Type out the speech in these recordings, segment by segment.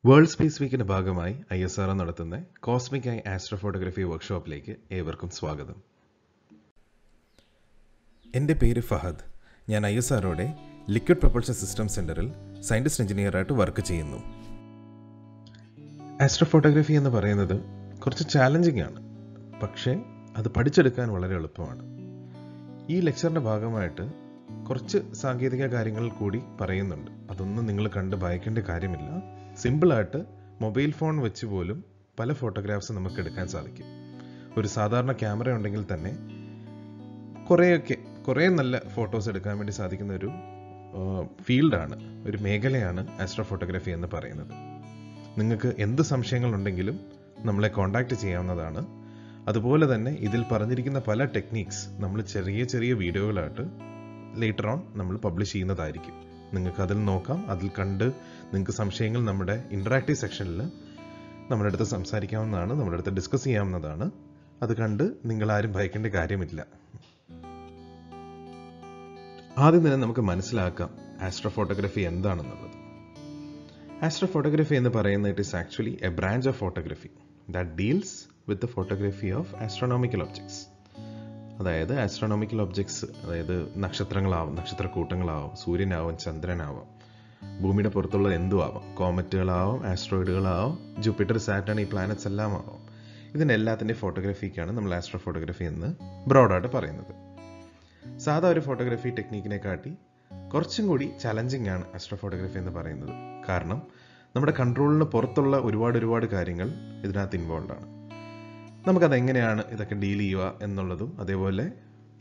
World space വീക്കിന്റെ ഭാഗമായി ISRO നടത്തുന്ന cosmic I ആസ്ട്രോഫോട്ടോഗ്രഫി വർക്ക്ഷോപ്പിലേക്ക് ഏവർക്കും സ്വാഗതം. എൻ്റെ പേര് ഫഹദ്. ഞാൻ ISROയുടെ ലിക്വിഡ് പ്രൊപ്പൽഷൻ സിസ്റ്റം സെൻറ്ററിൽ സയൻറ്റിസ്റ്റ് എഞ്ചിനീയറായിട്ട് വർക്ക് ചെയ്യുന്നു. ആസ്ട്രോഫോട്ടോഗ്രഫി എന്ന് പറയുന്നത് കുറച്ച് ചാലഞ്ചിങ് ആണ്, പക്ഷേ അത് പഠിച്ചെടുക്കാൻ വളരെ എളുപ്പമാണ്. ഈ ലെക്ചറിൻ്റെ ഭാഗമായിട്ട് കുറച്ച് സാങ്കേതിക കാര്യങ്ങൾ കൂടി പറയുന്നുണ്ട്. അതൊന്നും നിങ്ങൾ കണ്ട് ഭയക്കേണ്ട കാര്യമില്ല. സിമ്പിളായിട്ട് മൊബൈൽ ഫോൺ വെച്ച് പോലും പല ഫോട്ടോഗ്രാഫ്സ് നമുക്ക് എടുക്കാൻ സാധിക്കും. ഒരു സാധാരണ ക്യാമറ ഉണ്ടെങ്കിൽ തന്നെ കുറേ നല്ല ഫോട്ടോസ് എടുക്കാൻ വേണ്ടി സാധിക്കുന്ന ഒരു ഫീൽഡാണ്, ഒരു മേഖലയാണ് ആസ്ട്രോഫോട്ടോഗ്രഫി എന്ന് പറയുന്നത്. നിങ്ങൾക്ക് എന്ത് സംശയങ്ങളുണ്ടെങ്കിലും നമ്മളെ കോൺടാക്റ്റ് ചെയ്യാവുന്നതാണ്. അതുപോലെ തന്നെ ഇതിൽ പറഞ്ഞിരിക്കുന്ന പല ടെക്നീക്സ് നമ്മൾ ചെറിയ ചെറിയ വീഡിയോകളായിട്ട് ലേറ്റർ ഓൺ നമ്മൾ പബ്ലിഷ് ചെയ്യുന്നതായിരിക്കും. നിങ്ങൾക്ക് അതിൽ നോക്കാം. അതിൽ കണ്ട് നിങ്ങൾക്ക് സംശയങ്ങൾ നമ്മുടെ ഇൻറ്ററാക്റ്റീവ് സെക്ഷനിൽ നമ്മുടെ അടുത്ത് സംസാരിക്കാവുന്നതാണ്, നമ്മുടെ അടുത്ത് ഡിസ്കസ് ചെയ്യാവുന്നതാണ്. അത് കണ്ട് നിങ്ങളാരും ഭയക്കേണ്ട കാര്യമില്ല. ആദ്യം തന്നെ നമുക്ക് മനസ്സിലാക്കാം ആസ്ട്രോഫോട്ടോഗ്രഫി എന്താണെന്നുള്ളത്. ആസ്ട്രോഫോട്ടോഗ്രഫി എന്ന് പറയുന്നത് it is actually A branch of photography that deals with the photography of astronomical objects. അതായത് ആസ്ട്രോണോമിക്കൽ ഒബ്ജക്ട്സ്, അതായത് നക്ഷത്രങ്ങളാവും, നക്ഷത്രക്കൂട്ടങ്ങളാവും, സൂര്യനാവും, ചന്ദ്രനാവാം, ഭൂമിയുടെ പുറത്തുള്ള എന്തും ആവാം, കോമറ്റുകളാവും, ആസ്ട്രോയിഡുകളാവും, ജൂപ്പിറ്റർ, സാറ്റേൺ, ഈ പ്ലാനറ്റ്സ് എല്ലാം ആവാം. ഇതിൻ്റെ എല്ലാത്തിൻ്റെ ഫോട്ടോഗ്രഫിക്കാണ് നമ്മൾ ആസ്ട്രോഫോട്ടോഗ്രഫി എന്ന് ബ്രോഡായിട്ട് പറയുന്നത്. സാധാ ഒരു ഫോട്ടോഗ്രഫി ടെക്നീക്കിനെ കാട്ടി കുറച്ചും കൂടി ചലഞ്ചിങ് ആണ് ആസ്ട്രോഫോട്ടോഗ്രഫി എന്ന് പറയുന്നത്. കാരണം നമ്മുടെ കൺട്രോളിന് പുറത്തുള്ള ഒരുപാട് കാര്യങ്ങൾ ഇതിനകത്ത് ഇൻവോൾവ് ആണ്. നമുക്കതെങ്ങനെയാണ് ഇതൊക്കെ ഡീൽ ചെയ്യുക എന്നുള്ളതും അതേപോലെ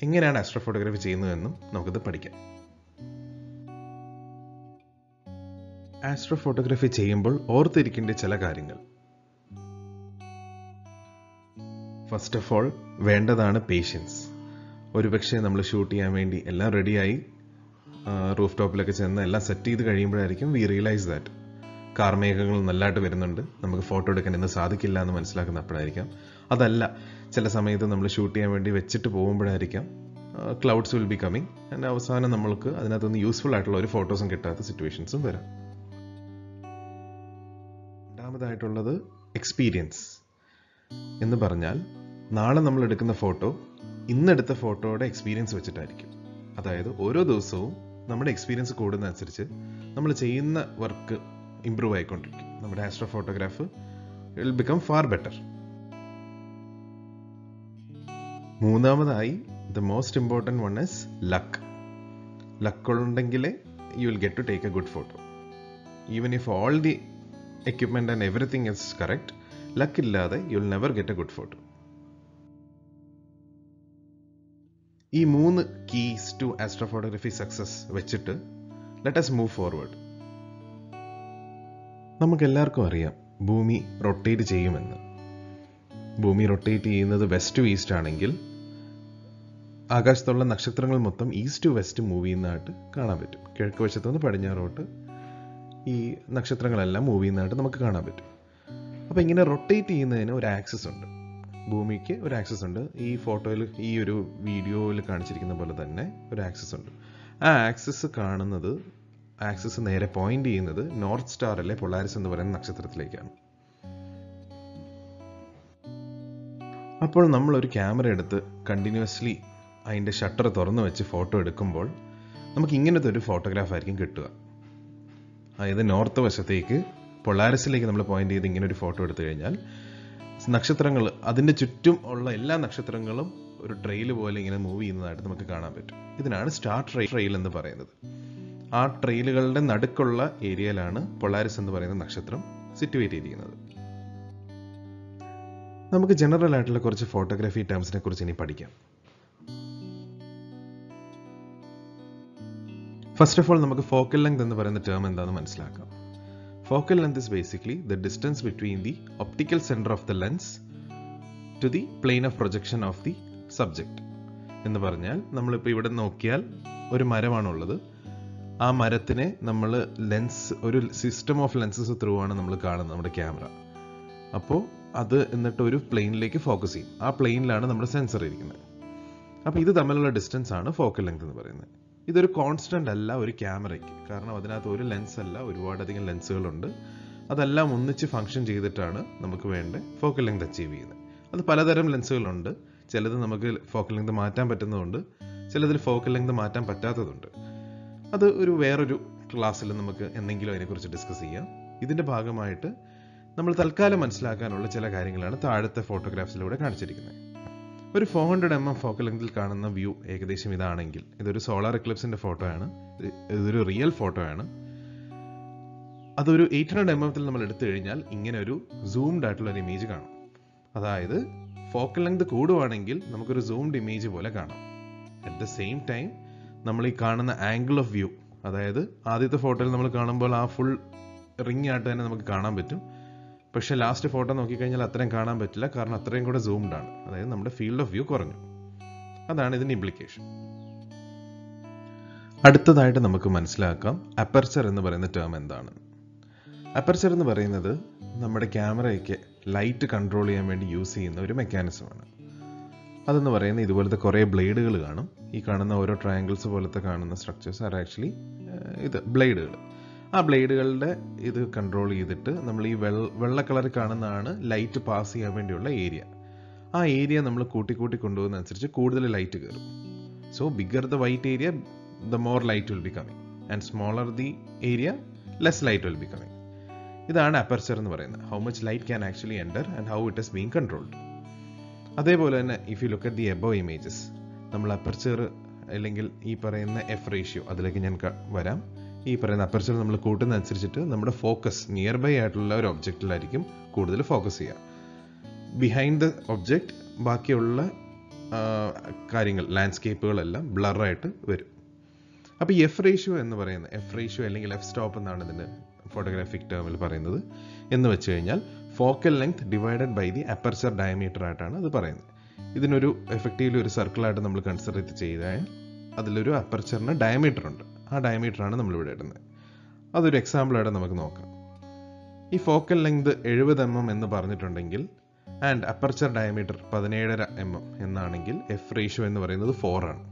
എങ്ങനെയാണ് ആസ്ട്രോഫോട്ടോഗ്രഫി ചെയ്യുന്നതെന്നും നമുക്കിത് പഠിക്കാം. ആസ്ട്രോഫോട്ടോഗ്രഫി ചെയ്യുമ്പോൾ ഓർത്തിരിക്കേണ്ട ചില കാര്യങ്ങൾ. ഫസ്റ്റ് ഓഫ് ഓൾ വേണ്ടതാണ് പേഷ്യൻസ്. ഒരുപക്ഷെ നമ്മൾ ഷൂട്ട് ചെയ്യാൻ വേണ്ടി എല്ലാം റെഡിയായി റൂഫ് ടോപ്പിലൊക്കെ ചെന്ന് എല്ലാം സെറ്റ് ചെയ്ത് കഴിയുമ്പോഴായിരിക്കും വി റിയലൈസ് ദാറ്റ് കാർമേഘങ്ങൾ നല്ലതായിട്ട് വരുന്നുണ്ട്, നമുക്ക് ഫോട്ടോ എടുക്കാൻ ഇന്ന് സാധിക്കില്ല എന്ന് മനസ്സിലാക്കുന്നപ്പോഴായിരിക്കാം. അതല്ല, ചില സമയത്ത് നമ്മൾ ഷൂട്ട് ചെയ്യാൻ വേണ്ടി വെച്ചിട്ട് പോകുമ്പോഴായിരിക്കാം clouds will be coming and അവസാനം നമ്മൾക്ക് അതിനകത്തുനിന്ന് യൂസ്ഫുൾ ആയിട്ടുള്ള ഒരു ഫോട്ടോസും കിട്ടാത്ത സിറ്റുവേഷൻസും വരാം. രണ്ടാമതായിട്ടുള്ളത് എക്സ്പീരിയൻസ് എന്ന് പറഞ്ഞാൽ നാളെ നമ്മൾ എടുക്കുന്ന ഫോട്ടോ ഇന്നെടുത്ത ഫോട്ടോയുടെ എക്സ്പീരിയൻസ് വെച്ചിട്ടായിരിക്കും. അതായത് ഓരോ ദിവസവും നമ്മുടെ എക്സ്പീരിയൻസ് കൂടുന്നതനുസരിച്ച് നമ്മൾ ചെയ്യുന്ന വർക്ക് ഇംപ്രൂവ് ആയിക്കൊണ്ടിരിക്കും. നമ്മുടെ astrophotograph will become far better. മൂന്നാമതായി the most important one is luck. Luck ഉണ്ടെങ്കിലേ you will get to take a good photo. Even if all the equipment and everything is correct, luck ഇല്ലാതെ you will never get a good photo. ഈ 3 keys to astrophotography success വെച്ചിട്ട് let us move forward. നമുക്കെല്ലാവർക്കും അറിയാം ഭൂമി rotate ചെയ്യുമെന്ന്. ഭൂമി rotate ചെയ്യുന്നത് west to east ആണെങ്കിൽ ആകാശത്തുള്ള നക്ഷത്രങ്ങൾ മൊത്തം ഈസ്റ്റ് ടു വെസ്റ്റ് മൂവ് ചെയ്യുന്നതായിട്ട് കാണാൻ പറ്റും. കിഴക്ക് വശത്തുനിന്ന് പടിഞ്ഞാറോട്ട് ഈ നക്ഷത്രങ്ങളെല്ലാം മൂവ് ചെയ്യുന്നതായിട്ട് നമുക്ക് കാണാൻ പറ്റും. അപ്പോൾ ഇങ്ങനെ റൊട്ടേറ്റ് ചെയ്യുന്നതിന് ഒരു ആക്സിസ് ഉണ്ട്, ഭൂമിക്ക് ഒരു ആക്സിസ് ഉണ്ട്. ഈ ഫോട്ടോയിൽ, ഈ ഒരു വീഡിയോയിൽ കാണിച്ചിരിക്കുന്ന പോലെ തന്നെ ഒരു ആക്സിസ് ഉണ്ട്. ആ ആക്സിസ് നേരെ പോയിന്റ് ചെയ്യുന്നത് നോർത്ത് സ്റ്റാറിലെ പൊളാരിസ് എന്ന് പറയുന്ന നക്ഷത്രത്തിലേക്കാണ്. അപ്പോൾ നമ്മൾ ഒരു ക്യാമറ എടുത്ത് കണ്ടിന്യൂസ്ലി അതിൻ്റെ ഷട്ടർ തുറന്നു വെച്ച് ഫോട്ടോ എടുക്കുമ്പോൾ നമുക്ക് ഇങ്ങനത്തെ ഒരു ഫോട്ടോഗ്രാഫ് ആയിരിക്കും കിട്ടുക. അതായത് നോർത്ത് വശത്തേക്ക് പൊളാരിസിലേക്ക് നമ്മൾ പോയിന്റ് ചെയ്ത് ഇങ്ങനെ ഒരു ഫോട്ടോ എടുത്തു കഴിഞ്ഞാൽ നക്ഷത്രങ്ങൾ, അതിൻ്റെ ചുറ്റും ഉള്ള എല്ലാ നക്ഷത്രങ്ങളും ഒരു ട്രെയിൽ പോലെ ഇങ്ങനെ മൂവ് ചെയ്യുന്നതായിട്ട് നമുക്ക് കാണാൻ പറ്റും. ഇതിനാണ് സ്റ്റാർ ട്രെയിൽ എന്ന് പറയുന്നത്. ആ ട്രെയിലുകളുടെ നടുക്കുള്ള ഏരിയയിലാണ് പൊളാരിസ് എന്ന് പറയുന്ന നക്ഷത്രം സിറ്റുവേറ്റ് ചെയ്തിരിക്കുന്നത്. നമുക്ക് ജനറൽ ആയിട്ടുള്ള കുറച്ച് ഫോട്ടോഗ്രാഫി ടേംസിനെ കുറിച്ച് ഇനി പഠിക്കാം. ഫസ്റ്റ് ഓഫ് ഓൾ നമുക്ക് ഫോക്കൽ ലെങ്ത് എന്ന് പറയുന്ന ടേം എന്താണെന്ന് മനസ്സിലാക്കാം. Focal length is basically the distance between the optical center of the lens to the plane of projection of the subject. എന്ന് പറഞ്ഞാൽ നമ്മളിപ്പോൾ ഇവിടെ നോക്കിയാൽ ഒരു മരമാണുള്ളത്. ആ മരത്തിനെ നമ്മൾ ഒരു സിസ്റ്റം ഓഫ് ലെൻസസ് ത്രൂ ആണ് നമ്മൾ കാണുന്നത് നമ്മുടെ ക്യാമറ. അപ്പോൾ അത് എന്നിട്ട് ഒരു പ്ലെയിനിലേക്ക് ഫോക്കസ് ചെയ്യും. ആ പ്ലെയിനിലാണ് നമ്മുടെ സെൻസർ ഇരിക്കുന്നത്. അപ്പോൾ ഇത് തമ്മിലുള്ള ഡിസ്റ്റൻസ് ആണ് ഫോക്കൽ ലെങ്ത് എന്ന് പറയുന്നത്. ഇതൊരു കോൺസ്റ്റന്റ് അല്ല ഒരു ക്യാമറയ്ക്ക്, കാരണം അതിനകത്ത് ഒരു ലെൻസ് അല്ല, ഒരുപാടധികം ലെൻസുകളുണ്ട്. അതെല്ലാം ഒന്നിച്ച് ഫങ്ഷൻ ചെയ്തിട്ടാണ് നമുക്ക് വേണ്ട ഫോക്കൽ ലെങ്ത് അച്ചീവ് ചെയ്യുന്നത്. അത് പലതരം ലെൻസുകളുണ്ട്. ചിലത് നമുക്ക് ഫോക്കൽ ലെങ്ത് മാറ്റാൻ പറ്റുന്നതുണ്ട്, ചിലതിൽ ഫോക്കൽ ലെങ്ത് മാറ്റാൻ പറ്റാത്തതുണ്ട്. അത് വേറൊരു ക്ലാസ്സിൽ നമുക്ക് എന്തെങ്കിലും അതിനെക്കുറിച്ച് ഡിസ്കസ് ചെയ്യാം. ഇതിൻ്റെ ഭാഗമായിട്ട് നമ്മൾ തൽക്കാലം മനസ്സിലാക്കാനുള്ള ചില കാര്യങ്ങളാണ് താഴത്തെ ഫോട്ടോഗ്രാഫ്സിലൂടെ കാണിച്ചിരിക്കുന്നത്. ഒരു 400 mm ഫോക്കൽ ലെങ്തിൽ കാണുന്ന വ്യൂ ഏകദേശം ഇതാണെങ്കിൽ, ഇതൊരു സോളാർ എക്ലിപ്സിൻ്റെ ഫോട്ടോ ആണ്, ഇതൊരു റിയൽ ഫോട്ടോ ആണ്. അതൊരു 800 mm നമ്മൾ എടുത്തു കഴിഞ്ഞാൽ ഇങ്ങനെ ഒരു സൂംഡ് ആയിട്ടുള്ള ഒരു ഇമേജ് കാണാം. അതായത് ഫോക്കൽ ലെങ്ത് കൂടുവാണെങ്കിൽ നമുക്കൊരു സൂംഡ് ഇമേജ് പോലെ കാണാം. അറ്റ് ദ സെയിം ടൈം നമ്മൾ ഈ കാണുന്ന ആംഗിൾ ഓഫ് വ്യൂ, അതായത് ആദ്യത്തെ ഫോട്ടോയിൽ നമ്മൾ കാണുമ്പോൾ ആ ഫുൾ റിംഗ് ആയിട്ട് തന്നെ നമുക്ക് കാണാൻ പറ്റും. പക്ഷേ ലാസ്റ്റ് ഫോട്ടോ നോക്കിക്കഴിഞ്ഞാൽ അത്രയും കാണാൻ പറ്റില്ല, കാരണം അത്രയും കൂടെ സൂംഡ് ആണ്. അതായത് നമ്മുടെ ഫീൽഡ് ഓഫ് വ്യൂ കുറഞ്ഞു. അതാണ് ഇതിൻ്റെ ഇംപ്ലിക്കേഷൻ. അടുത്തതായിട്ട് നമുക്ക് മനസ്സിലാക്കാം അപ്പർച്ചർ എന്ന് പറയുന്ന ടേം എന്താണ്. അപ്പർച്ചർ എന്ന് പറയുന്നത് നമ്മുടെ ക്യാമറയ്ക്ക് ലൈറ്റ് കൺട്രോൾ ചെയ്യാൻ വേണ്ടി യൂസ് ചെയ്യുന്ന ഒരു മെക്കാനിസമാണ്. അതെന്ന് പറയുന്നത് ഇതുപോലത്തെ കുറേ ബ്ലേഡുകൾ കാണും. ഈ കാണുന്ന ഓരോ ട്രയാങ്കിൾസ് പോലത്തെ കാണുന്ന സ്ട്രക്ചേഴ്സ് ആർ ആക്ച്വലി ബ്ലേഡുകൾ. ആ ബ്ലേഡുകളുടെ ഇത് കൺട്രോൾ ചെയ്തിട്ട് നമ്മൾ ഈ വെള്ള കളറിൽ കാണുന്നതാണ് ലൈറ്റ് പാസ് ചെയ്യാൻ വേണ്ടിയുള്ള ഏരിയ. ആ ഏരിയ നമ്മൾ കൂട്ടി കൊണ്ടുപോകുന്നതനുസരിച്ച് കൂടുതൽ ലൈറ്റ് കയറും. So bigger the white area, the more light will be coming, and smaller the area, less light will be coming. ഇതാണ് അപ്പർച്ചർ എന്ന് പറയുന്നത്. How much light can actually enter and how it is being controlled. അതേപോലെ തന്നെ if you look at the above images, നമ്മൾ aperture അല്ലെങ്കിൽ ഈ പറയുന്ന F ratio, അതിലേക്ക് ഞാൻ വരാം. ഈ പറയുന്ന അപ്പർച്ചർ നമ്മൾ കൂട്ടുന്നതനുസരിച്ചിട്ട് നമ്മുടെ ഫോക്കസ് നിയർ ബൈ ആയിട്ടുള്ള ഒരു ഒബ്ജക്റ്റിലായിരിക്കും കൂടുതൽ ഫോക്കസ് ചെയ്യുക. ബിഹൈൻഡ് ദ ഒബ്ജക്റ്റ് ബാക്കിയുള്ള കാര്യങ്ങൾ, ലാൻഡ്സ്കേപ്പുകളെല്ലാം ബ്ലറായിട്ട് വരും. അപ്പോൾ ഈ എഫ് റേഷ്യോ എന്ന് പറയുന്നത്, എഫ് റേഷ്യോ അല്ലെങ്കിൽ എഫ് സ്റ്റോപ്പ് എന്നാണ് ഇതിൻ്റെ ഫോട്ടോഗ്രാഫിക് ടേമിൽ പറയുന്നത്. എന്ന് വെച്ച് കഴിഞ്ഞാൽ focal length divided by the aperture diameter ആയിട്ടാണ് അത് പറയുന്നത്. ഇതിനൊരു എഫക്റ്റീവ്ലി ഒരു സർക്കിളായിട്ട് നമ്മൾ കൺസിഡർ ചെയ്താൽ അതിലൊരു അപ്പർച്ചറിന് ഡയമീറ്റർ ഉണ്ട്. ആ ഡയമീറ്ററാണ് നമ്മളിവിടെ ഇടുന്നത്. അതൊരു എക്സാമ്പിളായിട്ട് നമുക്ക് നോക്കാം. ഈ ഫോക്കൽ ലെങ്ത് 70 mm എന്ന് പറഞ്ഞിട്ടുണ്ടെങ്കിൽ ആൻഡ് അപ്പർച്ചർ ഡയമീറ്റർ 17.5 mm എന്നാണെങ്കിൽ എഫ് റേഷ്യോ എന്ന് പറയുന്നത് 4 ആണ്.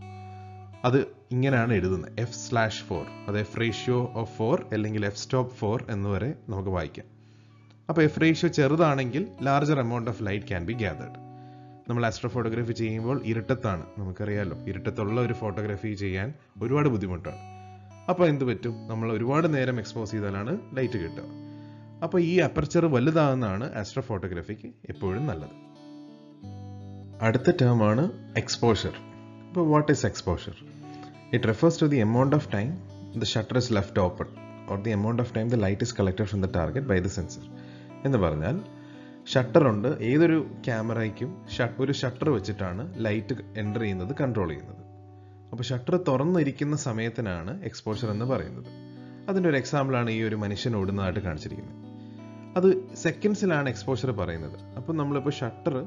അത് ഇങ്ങനെയാണ് എഴുതുന്നത്, F/4. അത് എഫ് റേഷ്യോ ഓഫ് 4 അല്ലെങ്കിൽ എഫ് സ്റ്റോപ്പ് 4 എന്ന് വരെ നമുക്ക് വായിക്കാം. അപ്പോൾ എഫ് റേഷ്യോ ചെറുതാണെങ്കിൽ larger amount of light can be gathered. നമ്മൾ ആസ്ട്രോ ഫോട്ടോഗ്രാഫി ചെയ്യുമ്പോൾ ഇരുട്ടത്താണ്, നമുക്കറിയാമല്ലോ, ഇരുട്ടത്തുള്ള ഒരു ഫോട്ടോഗ്രാഫി ചെയ്യാൻ ഒരുപാട് ബുദ്ധിമുട്ടാണ്. അപ്പോൾ എന്ത് പറ്റും, നമ്മൾ ഒരുപാട് നേരം എക്സ്പോസ് ചെയ്താലാണ് ലൈറ്റ് കിട്ടുക. അപ്പോൾ ഈ അപ്പർച്ചർ വലുതാകുന്നതാണ് ആസ്ട്രോ ഫോട്ടോഗ്രാഫിക്ക് എപ്പോഴും നല്ലത്. അടുത്ത ടേമാണ് എക്സ്പോഷർ. അപ്പോൾ what is exposure? It refers to the amount of time the shutter is left open or the amount of time the light is collected from the target by the sensor. എന്ന് പറഞ്ഞാൽ shutter ഉണ്ട്, ഏതൊരു ക്യാമറയ്ക്കും ഒരു shutter വെച്ചിട്ടാണ് light enter ചെയ്യുന്നത്, control ചെയ്യുന്നത്. അപ്പോൾ shutter തുറന്നിരിക്കുന്ന സമയത്തിനാണ് exposure എന്ന് പറയുന്നത്. അതിൻ്റെ ഒരു എക്സാമ്പിളാണ് ഈ ഒരു മനുഷ്യൻ ഓടുന്നതായിട്ട് കാണിച്ചിരിക്കുന്നത്. അത് സെക്കൻഡ്സിലാണ് എക്സ്പോഷർ പറയുന്നത്. അപ്പോൾ നമ്മളിപ്പോൾ ഷട്ടർ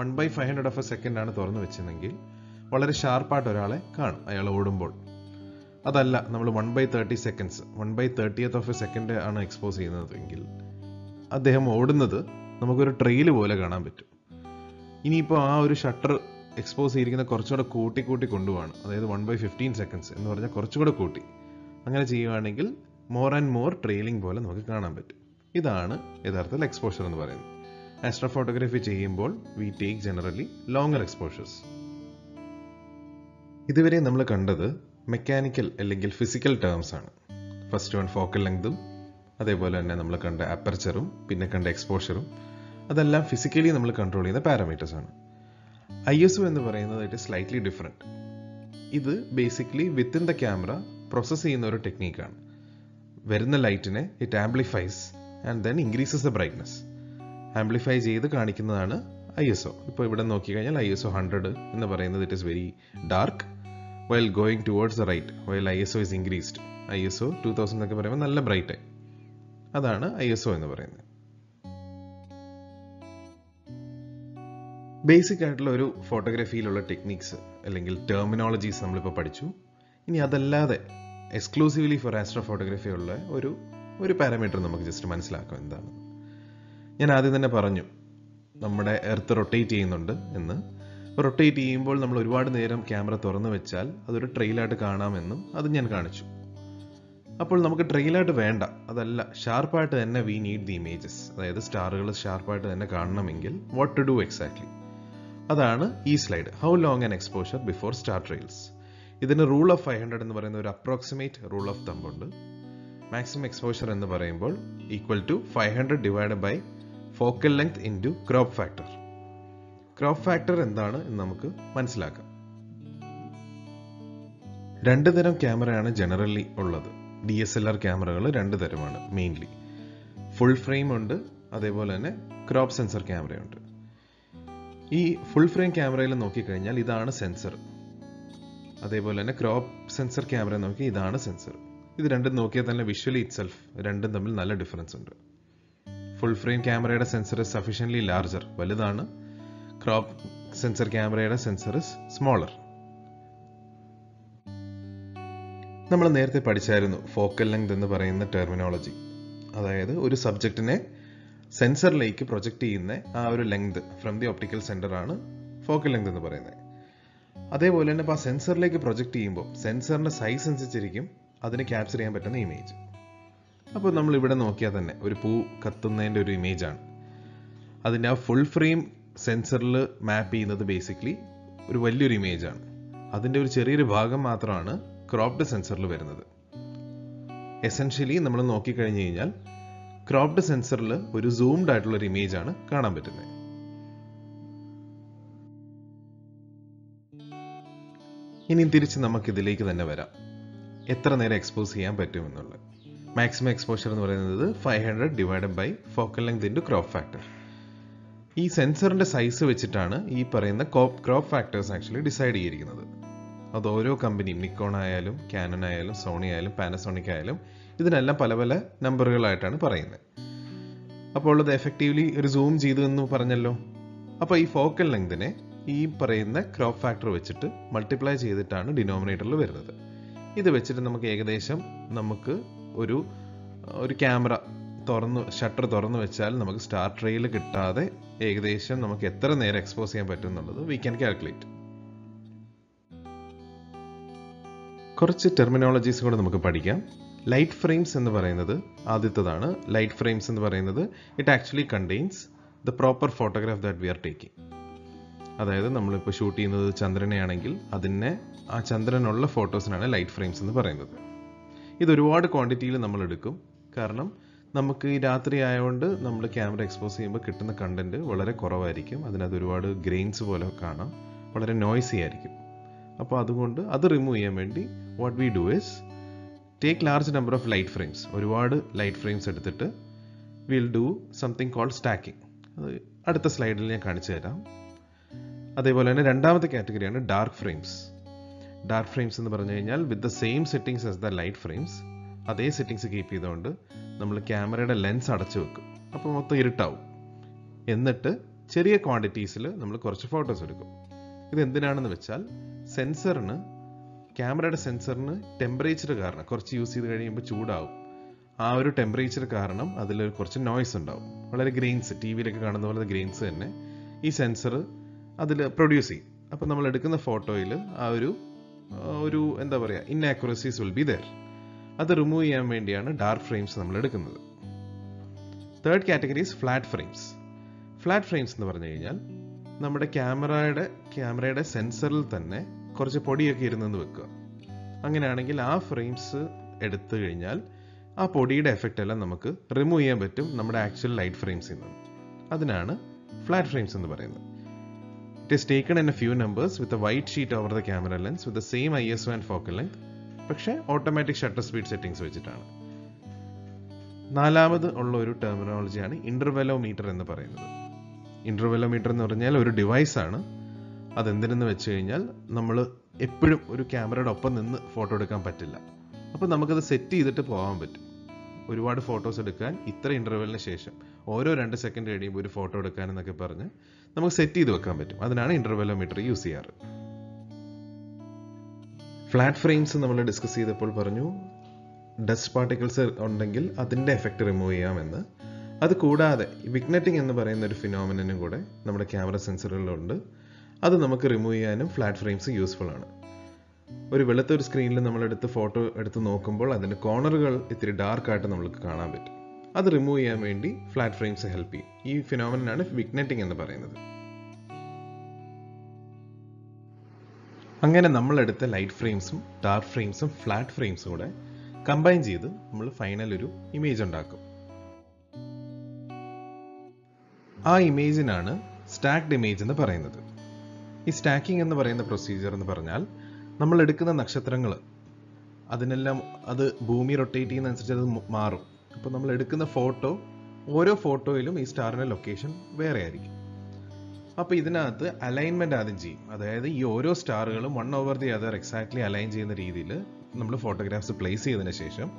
1/500 of a second ആണ് തുറന്നു വെച്ചതെങ്കിൽ വളരെ ഷാർപ്പായിട്ട് ഒരാളെ കാണും അയാൾ ഓടുമ്പോൾ. അതല്ല, നമ്മൾ 1/30 seconds, 1/30th of a second ആണ് എക്സ്പോസ് ചെയ്യുന്നതെങ്കിൽ അദ്ദേഹം ഓടുന്നത് നമുക്കൊരു ട്രെയിൽ പോലെ കാണാൻ പറ്റും. ഇനിയിപ്പോൾ ആ ഒരു ഷട്ടർ എക്സ്പോസ് ചെയ്തിരിക്കുന്ന കുറച്ചുകൂടെ കൂട്ടി കൊണ്ടുപോവാണ്, അതായത് 1/15 seconds എന്ന് പറഞ്ഞാൽ കുറച്ചുകൂടെ കൂട്ടി, അങ്ങനെ ചെയ്യുകയാണെങ്കിൽ മോർ ആൻഡ് മോർ ട്രെയിലിംഗ് പോലെ നമുക്ക് കാണാൻ പറ്റും. ഇതാണ് യഥാർത്ഥത്തിൽ എക്സ്പോഷർ എന്ന് പറയുന്നത്. ആസ്ട്രോ ഫോട്ടോഗ്രാഫി ചെയ്യുമ്പോൾ we take generally longer exposures. ഇതുവരെ നമ്മൾ കണ്ടത് മെക്കാനിക്കൽ അല്ലെങ്കിൽ ഫിസിക്കൽ ടേംസ് ആണ്. ഫസ്റ്റ് വൺ ഫോക്കൽ ലെങ്തും, അതേപോലെ തന്നെ നമ്മൾ കണ്ട അപ്പർച്ചറും പിന്നെ കണ്ട എക്സ്പോഷറും, അതെല്ലാം ഫിസിക്കലി നമ്മൾ കൺട്രോൾ ചെയ്യുന്ന പാരാമീറ്റേഴ്സ് ആണ്. ISO എന്ന് പറയുന്നത് ഇറ്റ് ഇസ് സ്ലൈറ്റ്ലി ഡിഫറെൻറ്റ്. ഇത് basically within the camera process ചെയ്യുന്ന ഒരു ടെക്നീക്കാണ്. വരുന്ന ലൈറ്റിനെ it amplifies and then increases the brightness. Amplify ചെയ്ത് കാണിക്കുന്നതാണ് ISO. ഇപ്പോൾ ഇവിടെ നോക്കിക്കഴിഞ്ഞാൽ ISO 100 എന്ന് പറയുന്നത് it is very dark while going towards the right while ISO is increased. ISO 2000 എന്നൊക്കെ പറയുമ്പോൾ നല്ല ബ്രൈറ്റായി. അതാണ് ISO എന്ന് പറയുന്നത്. ബേസിക് ആയിട്ടുള്ള ഒരു ഫോട്ടോഗ്രാഫിയിലുള്ള ടെക്നിക്സ് അല്ലെങ്കിൽ ടെർമിനോളജീസ് നമ്മളിപ്പോൾ പഠിച്ചു. ഇനി അതല്ലാതെ എക്സ്ക്ലൂസീവ്ലി ഫോർ ആസ്ട്രോ ഫോട്ടോഗ്രാഫി ഉള്ള ഒരു പാരാമീറ്റർ നമുക്ക് ജസ്റ്റ് മനസ്സിലാക്കാം എന്താണ്. ഞാൻ ആദ്യം തന്നെ പറഞ്ഞു നമ്മുടെ എർത്ത് റൊട്ടേറ്റ് ചെയ്യുന്നുണ്ട് എന്ന്. റൊട്ടേറ്റ് ചെയ്യുമ്പോൾ നമ്മൾ ഒരുപാട് നേരം ക്യാമറ തുറന്നു വെച്ചാൽ അതൊരു ട്രെയിലായിട്ട് കാണാമെന്നും അത് ഞാൻ കാണിച്ചു. അപ്പോൾ നമുക്ക് ട്രെയിലായിട്ട് വേണ്ട, അതല്ല, ഷാർപ്പായിട്ട് തന്നെ വി നീഡ് ദി ഇമേജസ്. അതായത് സ്റ്റാറുകൾ ഷാർപ്പായിട്ട് തന്നെ കാണണമെങ്കിൽ വാട്ട് ടു ഡു എക്സാക്ട്ലി, അതാണ് ഈ slide. How long an exposure before star trails. ഇതിന് റൂൾ ഓഫ് 500 എന്ന് പറയുന്ന ഒരു അപ്രോക്സിമേറ്റ് റൂൾ ഓഫ് തമ്പ് ഉണ്ട്. മാക്സിമം എക്സ്പോഷർ എന്ന് പറയുമ്പോൾ equal to 500 divide by focal length into crop factor. Crop factor എന്താണ് എന്ന് നമുക്ക് മനസ്സിലാക്കാം. രണ്ട് തരം ക്യാമറയാണ് ജനറലി ഉള്ളത്. DSLR ക്യാമറകൾ രണ്ട് തരമാണ് മെയിൻലി. ഫുൾ ഫ്രെയിം ഉണ്ട്, അതേപോലെ തന്നെ ക്രോപ്പ് സെൻസർ ക്യാമറയുണ്ട്. ഈ ഫുൾ ഫ്രെയിം ക്യാമറയിൽ നോക്കിക്കഴിഞ്ഞാൽ ഇതാണ് സെൻസർ. അതേപോലെ തന്നെ ക്രോപ്പ് സെൻസർ ക്യാമറ നോക്കി ഇതാണ് സെൻസർ. ഇത് രണ്ടും നോക്കിയാൽ തന്നെ വിഷ്വലി ഇറ്റ് സെൽഫ് രണ്ടും തമ്മിൽ നല്ല ഡിഫറൻസ് ഉണ്ട്. ഫുൾ ഫ്രെയിം ക്യാമറയുടെ സെൻസർ സഫീഷ്യൻ്റ്ലി ലാർജർ, വലുതാണ്. ക്രോപ്പ് സെൻസർ ക്യാമറയുടെ സെൻസർ സ്മോളർ. നമ്മൾ നേരത്തെ പഠിച്ചായിരുന്നു ഫോക്കൽ ലെങ്ത് എന്ന് പറയുന്ന ടെർമിനോളജി. അതായത് ഒരു സബ്ജക്റ്റിനെ സെൻസറിലേക്ക് പ്രൊജക്റ്റ് ചെയ്യുന്ന ആ ഒരു length from the optical centre ആണ് ഫോക്കൽ ലെങ്ത് എന്ന് പറയുന്നത്. അതേപോലെ തന്നെ ഇപ്പോൾ ആ സെൻസറിലേക്ക് പ്രൊജക്റ്റ് ചെയ്യുമ്പോൾ സെൻസറിന്റെ സൈസ് അനുസരിച്ചിരിക്കും അതിന് ക്യാപ്ചർ ചെയ്യാൻ പറ്റുന്ന ഇമേജ്. അപ്പോൾ നമ്മൾ ഇവിടെ നോക്കിയാൽ തന്നെ ഒരു പൂ കത്തുന്നതിൻ്റെ ഒരു ഇമേജാണ്. അതിൻ്റെ ആ ഫുൾ ഫ്രെയിം സെൻസറിൽ മാപ്പ് ചെയ്യുന്നത് ബേസിക്കലി ഒരു വലിയൊരു ഇമേജാണ്. അതിൻ്റെ ഒരു ചെറിയൊരു ഭാഗം മാത്രമാണ് ക്രോപ്ഡ് സെൻസറിൽ വരുന്നത്. എസെൻഷ്യലി നമ്മൾ നോക്കിക്കഴിഞ്ഞ് കഴിഞ്ഞാൽ ക്രോപ്ഡ് സെൻസറിൽ ഒരു സൂംഡ് ആയിട്ടുള്ള ഒരു ഇമേജ് ആണ് കാണാൻ പറ്റുന്നത്. ഇനി തിരിച്ച് നമുക്ക് ഇതിലേക്ക് തന്നെ വരാം. എത്ര നേരം എക്സ്പോസ് ചെയ്യാൻ പറ്റുമെന്നുള്ളത്. മാക്സിമം എക്സ്പോഷർ എന്ന് പറയുന്നത് 500 divided by focal length into crop factor. ഈ സെൻസറിന്റെ സൈസ് വെച്ചിട്ടാണ് ഈ പറയുന്ന ക്രോപ്പ് ഫാക്ടേഴ്സ് ആക്ച്വലി ഡിസൈഡ് ചെയ്തിരിക്കുന്നത്. അത് ഓരോ കമ്പനിയും, നിക്കോൺ ആയാലും കാനൺ ആയാലും സോണി ആയാലും പാനസോണിക് ആയാലും ഇതിനെല്ലാം പല പല നമ്പറുകളായിട്ടാണ് പറയുന്നത്. അപ്പോൾ അത് എഫക്റ്റീവ്ലി ഒരു സൂം ചെയ്തു എന്ന് പറഞ്ഞല്ലോ. അപ്പോൾ ഈ ഫോക്കൽ ലെങ്തിനെ ഈ പറയുന്ന ക്രോപ്പ് ഫാക്ടർ വെച്ചിട്ട് മൾട്ടിപ്ലൈ ചെയ്തിട്ടാണ് ഡിനോമിനേറ്ററിൽ വരുന്നത്. ഇത് വെച്ചിട്ട് നമുക്ക് ഏകദേശം നമുക്ക് ഒരു ക്യാമറ ഷട്ടർ തുറന്നു വെച്ചാൽ നമുക്ക് സ്റ്റാർ ട്രെയിൽ കിട്ടാതെ ഏകദേശം നമുക്ക് എത്ര നേരം എക്സ്പോസ് ചെയ്യാൻ പറ്റും എന്നുള്ളത് വി ക്യാൻ കാൽക്കുലേറ്റ്. കുറച്ച് ടെർമിനോളജീസ് കൂടെ നമുക്ക് പഠിക്കാം. ലൈറ്റ് ഫ്രെയിംസ് എന്ന് പറയുന്നത് ആദ്യത്തേതാണ്. ലൈറ്റ് ഫ്രെയിംസ് എന്ന് പറയുന്നത് it actually contains the proper photograph that we are taking. അതായത് നമ്മളിപ്പോൾ ഷൂട്ട് ചെയ്യുന്നത് ചന്ദ്രനെയാണെങ്കിൽ ആ ചന്ദ്രനുള്ള ഫോട്ടോസിനാണ് ലൈറ്റ് ഫ്രെയിംസ് എന്ന് പറയുന്നത്. ഇത് ഒരുപാട് ക്വാണ്ടിറ്റിയിൽ നമ്മൾ എടുക്കും. കാരണം നമുക്ക് ഈ രാത്രി ആയതുകൊണ്ട് നമ്മൾ ക്യാമറ എക്സ്പോസ് ചെയ്യുമ്പോൾ കിട്ടുന്ന കണ്ടന്റ് വളരെ കുറവായിരിക്കും. അതിനകത്ത് ഒരുപാട് ഗ്രെയിൻസ് പോലെ കാണാം, വളരെ നോയ്സി ആയിരിക്കും. അപ്പോൾ അതുകൊണ്ട് അത് റിമൂവ് ചെയ്യാൻ വേണ്ടി what we do is take large number of light frames. ഒരുപാട് ലൈറ്റ് ഫ്രെയിംസ് എടുത്തിട്ട് will do something called stacking. അത് അടുത്ത സ്ലൈഡിൽ ഞാൻ കാണിച്ചു തരാം. അതേപോലെ തന്നെ രണ്ടാമത്തെ കാറ്റഗറിയാണ് ഡാർക്ക് ഫ്രെയിംസ്. ഡാർക്ക് ഫ്രെയിംസ് എന്ന് പറഞ്ഞു കഴിഞ്ഞാൽ with the same settings as the light frames, അതേ സെറ്റിംഗ്സ് കീപ്പ് ചെയ്തുകൊണ്ട് നമ്മൾ ക്യാമറയുടെ ലെൻസ് അടച്ചു വെക്കും. അപ്പോൾ മൊത്തം ഇരുട്ടാവും. എന്നിട്ട് ചെറിയ ക്വാണ്ടിറ്റീസിൽ നമ്മൾ കുറച്ച് ഫോട്ടോസ് എടുക്കും. ഇത് എന്തിനാണെന്ന് വെച്ചാൽ ക്യാമറയുടെ സെൻസറിന് ടെമ്പറേച്ചർ കാരണം കുറച്ച് യൂസ് ചെയ്ത് കഴിയുമ്പോൾ ചൂടാവും. ആ ഒരു ടെമ്പറേച്ചർ കാരണം അതിൽ കുറച്ച് നോയ്സ് ഉണ്ടാവും. വളരെ ഗ്രെയിൻസ്, ടി വിയിലൊക്കെ കാണുന്ന പോലെ ഗ്രെയിൻസ് തന്നെ ഈ സെൻസർ അതിൽ പ്രൊഡ്യൂസ് ചെയ്യും. അപ്പം നമ്മൾ എടുക്കുന്ന ഫോട്ടോയിൽ ആ ഒരു എന്താ പറയുക, ഇൻആക്യുറസീസ് വിൽ ബി ദെയർ. അത് റിമൂവ് ചെയ്യാൻ വേണ്ടിയാണ് ഡാർക്ക് ഫ്രെയിംസ് നമ്മൾ എടുക്കുന്നത്. Third category is flat frames. Flat frames എന്ന് പറഞ്ഞു കഴിഞ്ഞാൽ നമ്മുടെ ക്യാമറയുടെ സെൻസറിൽ തന്നെ കുറച്ച് പൊടിയൊക്കെ ഇരുന്നെന്ന് വെക്കുക. അങ്ങനെയാണെങ്കിൽ ആ ഫ്രെയിംസ് എടുത്തു കഴിഞ്ഞാൽ ആ പൊടിയുടെ എഫക്റ്റ് എല്ലാം നമുക്ക് റിമൂവ് ചെയ്യാൻ പറ്റും നമ്മുടെ ആക്ച്വൽ ലൈറ്റ് ഫ്രെയിംസിൽ നിന്ന്. അതിനാണ് ഫ്ലാറ്റ് ഫ്രെയിംസ് എന്ന് പറയുന്നത്. It is taken in A few numbers with a white sheet over the camera lens with the same ISO and focal length, പക്ഷേ ഓട്ടോമാറ്റിക് ഷട്ടർ സ്പീഡ് സെറ്റിംഗ്സ് വെച്ചിട്ടാണ്. നാലാമത് ഉള്ള ഒരു ടെർമിനോളജിയാണ് ഇന്റർവെലോമീറ്റർ എന്ന് പറയുന്നത്. ഇന്റർവെലോമീറ്റർ എന്ന് പറഞ്ഞാൽ ഒരു ഡിവൈസാണ്. അതെന്തിനെന്ന് വെച്ച് കഴിഞ്ഞാൽ നമ്മൾ എപ്പോഴും ഒരു ക്യാമറയുടെ ഒപ്പം നിന്ന് ഫോട്ടോ എടുക്കാൻ പറ്റില്ല. അപ്പോൾ നമുക്കത് സെറ്റ് ചെയ്തിട്ട് പോകാൻ പറ്റും. ഒരുപാട് ഫോട്ടോസ് എടുക്കാൻ ഇത്ര ഇന്റർവെലിന് ശേഷം ഓരോ 2 സെക്കൻഡ് കഴിയുമ്പോൾ ഒരു ഫോട്ടോ എടുക്കാൻ എന്നൊക്കെ പറഞ്ഞ് നമുക്ക് സെറ്റ് ചെയ്ത് വെക്കാൻ പറ്റും. അതിനാണ് ഇന്റർവെലോമീറ്റർ യൂസ് ചെയ്യാറ്. ഫ്ലാറ്റ് ഫ്രെയിംസ് നമ്മൾ ഡിസ്കസ് ചെയ്തപ്പോൾ പറഞ്ഞു ഡസ്റ്റ് പാർട്ടിക്കിൾസ് ഉണ്ടെങ്കിൽ അതിൻ്റെ എഫക്റ്റ് റിമൂവ് ചെയ്യാമെന്ന്. അത് കൂടാതെ വിഗ്നെറ്റിംഗ് എന്ന് പറയുന്ന ഒരു ഫിനോമിനനും കൂടെ നമ്മുടെ ക്യാമറ സെൻസറുകളിലുണ്ട്. അത് നമുക്ക് റിമൂവ് ചെയ്യാനും ഫ്ലാറ്റ് ഫ്രെയിംസ് യൂസ്ഫുൾ ആണ്. ഒരു വെളുത്തൊരു സ്ക്രീനിൽ നമ്മളെടുത്ത് ഫോട്ടോ എടുത്ത് നോക്കുമ്പോൾ അതിൻ്റെ കോർണറുകൾ ഇത്തിരി ഡാർക്കായിട്ട് നമുക്ക് കാണാൻ പറ്റും. അത് റിമൂവ് ചെയ്യാൻ വേണ്ടി ഫ്ലാറ്റ് ഫ്രെയിംസ് ഹെൽപ്പ് ചെയ്യും. ഈ ഫിനോമിനനാണ് വിഗ്നെറ്റിംഗ് എന്ന് പറയുന്നത്. അങ്ങനെ നമ്മളെടുത്ത ലൈറ്റ് ഫ്രെയിംസും ഡാർക്ക് ഫ്രെയിംസും ഫ്ലാറ്റ് ഫ്രെയിംസും കൂടെ കമ്പൈൻ ചെയ്ത് നമ്മൾ ഫൈനൽ ഒരു ഇമേജ് ഉണ്ടാക്കും. ആ ഇമേജിനാണ് സ്റ്റാക്ഡ് ഇമേജ് എന്ന് പറയുന്നത്. ഈ സ്റ്റാക്കിംഗ് എന്ന് പറയുന്ന പ്രൊസീജിയർ എന്ന് പറഞ്ഞാൽ നമ്മൾ എടുക്കുന്ന നക്ഷത്രങ്ങൾ അതിനെല്ലാം അത് ഭൂമി റൊട്ടേറ്റ് ചെയ്യുന്നതനുസരിച്ച് അത് മാറും. അപ്പോൾ നമ്മൾ എടുക്കുന്ന ഫോട്ടോ, ഓരോ ഫോട്ടോയിലും ഈ സ്റ്റാറിൻ്റെ ലൊക്കേഷൻ വേറെ ആയിരിക്കും. അപ്പോൾ ഇതിനകത്ത് അലൈൻമെൻറ്റ് ആദ്യം ചെയ്യും. അതായത് ഈ ഓരോ സ്റ്റാറുകളും 1/the എക്സാക്ട്ലി അലൈൻ ചെയ്യുന്ന രീതിയിൽ നമ്മൾ ഫോട്ടോഗ്രാഫ്സ് പ്ലേസ് ചെയ്തതിന് ശേഷം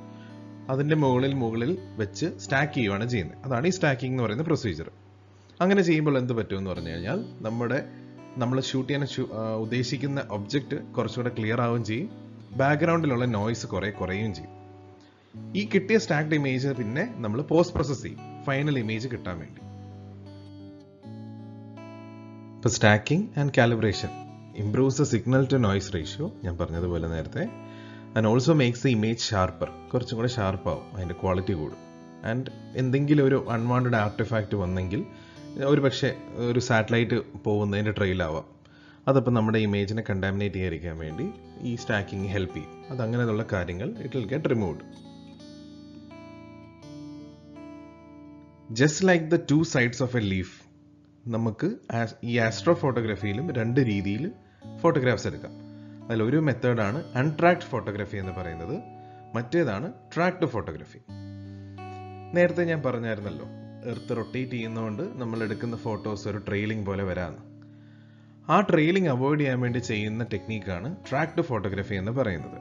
അതിൻ്റെ മുകളിൽ വെച്ച് സ്റ്റാക്ക് ചെയ്യുകയാണ് ചെയ്യുന്നത്. അതാണ് ഈ സ്റ്റാക്കിംഗ് എന്ന് പറയുന്ന പ്രൊസീജിയർ. അങ്ങനെ ചെയ്യുമ്പോൾ എന്ത് പറ്റുമെന്ന് പറഞ്ഞു കഴിഞ്ഞാൽ നമ്മൾ ഷൂട്ട് ചെയ്യാൻ ഉദ്ദേശിക്കുന്ന ഒബ്ജക്റ്റ് കുറച്ചുകൂടെ ക്ലിയർ ആവുകയും ചെയ്യും, ബാക്ക്ഗ്രൗണ്ടിലുള്ള നോയ്സ് കുറയുകയും ചെയ്യും. ഈ കിട്ടിയ സ്റ്റാക്ഡ് ഇമേജ് പിന്നെ നമ്മൾ പോസ്റ്റ് പ്രോസസ് ചെയ്യും ഫൈനൽ ഇമേജ് കിട്ടാൻ വേണ്ടി. ഇപ്പോൾ stacking and calibration improves the signal to noise ratio, ഞാൻ പറഞ്ഞതുപോലെ നേരത്തെ. And also makes the image sharper, കുറച്ചും കൂടെ ഷാർപ്പാവും, അതിൻ്റെ ക്വാളിറ്റി കൂടും. ആൻഡ് എന്തെങ്കിലും ഒരു അൺവാണ്ടഡ് ആർട്ടിഫാക്റ്റ് വന്നെങ്കിൽ ഒരു പക്ഷേ ഒരു സാറ്റലൈറ്റ് പോകുന്നതിൻ്റെ ട്രെയിലാവാം, അതപ്പോൾ നമ്മുടെ ഇമേജിനെ കണ്ടാമിനേറ്റ് ചെയ്യാതിരിക്കാൻ വേണ്ടി ഈ സ്റ്റാക്കിംഗ് ഹെൽപ്പ് ചെയ്യും. അതങ്ങനെയുള്ള കാര്യങ്ങൾ it will get removed. Just like the two sides of A leaf, നമുക്ക് ഈ ആസ്ട്രോ ഫോട്ടോഗ്രാഫിയിലും 2 രീതിയിൽ ഫോട്ടോഗ്രാഫ്സ് എടുക്കാം. അതിലൊരു മെത്തേഡാണ് അൺട്രാക്ഡ് ഫോട്ടോഗ്രാഫി എന്ന് പറയുന്നത്, മറ്റേതാണ് ട്രാക്ഡ് ഫോട്ടോഗ്രാഫി. നേരത്തെ ഞാൻ പറഞ്ഞായിരുന്നല്ലോ, എർത്ത് റൊട്ടേറ്റ് ചെയ്യുന്നതുകൊണ്ട് നമ്മൾ എടുക്കുന്ന ഫോട്ടോസ് ഒരു ട്രെയിലിംഗ് പോലെ വരാമെന്ന്. ആ ട്രെയിലിംഗ് അവോയ്ഡ് ചെയ്യാൻ വേണ്ടി ചെയ്യുന്ന ടെക്നീക്കാണ് ട്രാക്ഡ് ഫോട്ടോഗ്രാഫി എന്ന് പറയുന്നത്.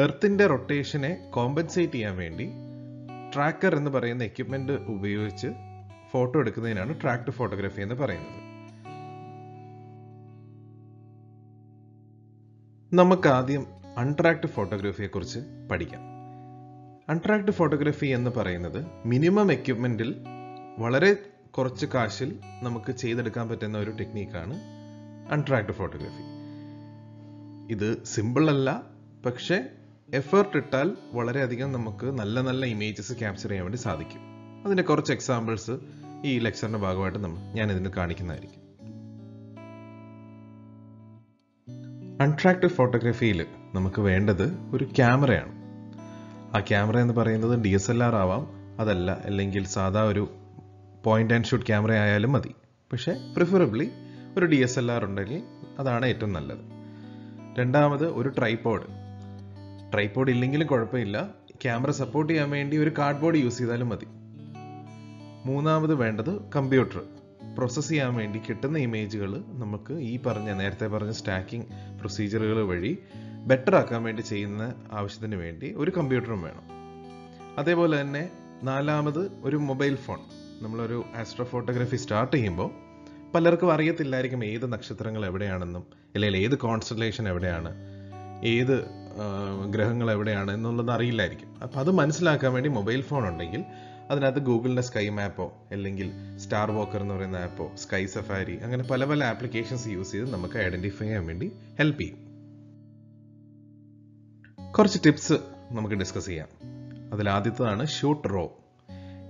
എർത്തിൻ്റെ റൊട്ടേഷനെ കോമ്പൻസേറ്റ് ചെയ്യാൻ വേണ്ടി ട്രാക്കർ എന്ന് പറയുന്ന എക്യുപ്മെന്റ് ഉപയോഗിച്ച് ഫോട്ടോ എടുക്കുന്നതിനാണ് ട്രാക്ഡ് ഫോട്ടോഗ്രാഫി എന്ന് പറയുന്നത്. നമുക്ക് ആദ്യം അൺട്രാക്ഡ് ഫോട്ടോഗ്രാഫിയെ കുറിച്ച് പഠിക്കാം. അൺട്രാക്ഡ് ഫോട്ടോഗ്രാഫി എന്ന് പറയുന്നത് മിനിമം എക്യുപ്മെന്റിൽ വളരെ കുറച്ച് കാശിൽ നമുക്ക് ചെയ്തെടുക്കാൻ പറ്റുന്ന ഒരു ടെക്നീക്കാണ് അൺട്രാക്ഡ് ഫോട്ടോഗ്രാഫി. ഇത് സിമ്പിൾ അല്ല, പക്ഷേ എഫേർട്ട് ഇട്ടാൽ വളരെയധികം നമുക്ക് നല്ല നല്ല ഇമേജസ് ക്യാപ്ചർ ചെയ്യാൻ വേണ്ടി സാധിക്കും. അതിൻ്റെ കുറച്ച് എക്സാമ്പിൾസ് ഈ ലെക്ചറിന്റെ ഭാഗമായിട്ട് ഞാൻ ഇതിന് കാണിക്കുന്നതായിരിക്കും. അൺട്രാക്ഡ് ഫോട്ടോഗ്രാഫിയിൽ നമുക്ക് വേണ്ടത് ഒരു ക്യാമറയാണ്. ആ ക്യാമറ എന്ന് പറയുന്നത് DSLR ആവാം, അതല്ല അല്ലെങ്കിൽ സാധാ ഒരു പോയിന്റ് ആൻഡ് ഷൂട്ട് ക്യാമറ ആയാലും മതി. പക്ഷേ പ്രിഫറബിളി ഒരു DSLR ഉണ്ടെങ്കിൽ അതാണ് ഏറ്റവും നല്ലത്. രണ്ടാമത് ഒരു ട്രൈപോഡ് ഇല്ലെങ്കിലും കുഴപ്പമില്ല, ക്യാമറ സപ്പോർട്ട് ചെയ്യാൻ വേണ്ടി ഒരു കാർഡ്ബോർഡ് യൂസ് ചെയ്താലും മതി. മൂന്നാമത് വേണ്ടത് കമ്പ്യൂട്ടർ. പ്രോസസ്സ് ചെയ്യാൻ വേണ്ടി കിട്ടുന്ന ഇമേജുകൾ നമുക്ക് നേരത്തെ പറഞ്ഞ സ്റ്റാക്കിംഗ് പ്രൊസീജിയറുകൾ വഴി ബെറ്റർ ആക്കാൻ വേണ്ടി ചെയ്യുന്ന ആവശ്യത്തിന് വേണ്ടി ഒരു കമ്പ്യൂട്ടറും വേണം. അതേപോലെ തന്നെ നാലാമത് ഒരു മൊബൈൽ ഫോൺ. നമ്മളൊരു ആസ്ട്രോ ഫോട്ടോഗ്രാഫി സ്റ്റാർട്ട് ചെയ്യുമ്പോൾ പലർക്കും അറിയത്തില്ലായിരിക്കും ഏത് നക്ഷത്രങ്ങൾ എവിടെയാണെന്നും, അല്ലെങ്കിൽ ഏത് കോൺസ്റ്റലേഷൻ എവിടെയാണ്, ഏത് ഗ്രഹങ്ങൾ എവിടെയാണ് എന്നുള്ളത് അറിയില്ലായിരിക്കും. അപ്പോൾ അത് മനസ്സിലാക്കാൻ വേണ്ടി മൊബൈൽ ഫോൺ ഉണ്ടെങ്കിൽ അതിനകത്ത് ഗൂഗിളിൻ്റെ സ്കൈ മാപ്പോ അല്ലെങ്കിൽ സ്റ്റാർ വോക്കർ എന്ന് പറയുന്ന ആപ്പോ സ്കൈ സഫാരി അങ്ങനെ പല പല ആപ്ലിക്കേഷൻസ് യൂസ് ചെയ്ത് നമുക്ക് ഐഡന്റിഫൈ ചെയ്യാൻ വേണ്ടി ഹെൽപ്പ് ചെയ്യും. കുറച്ച് ടിപ്സ് നമുക്ക് ഡിസ്കസ് ചെയ്യാം. അതിലാദ്യത്തതാണ് ഷൂട്ട് റോ.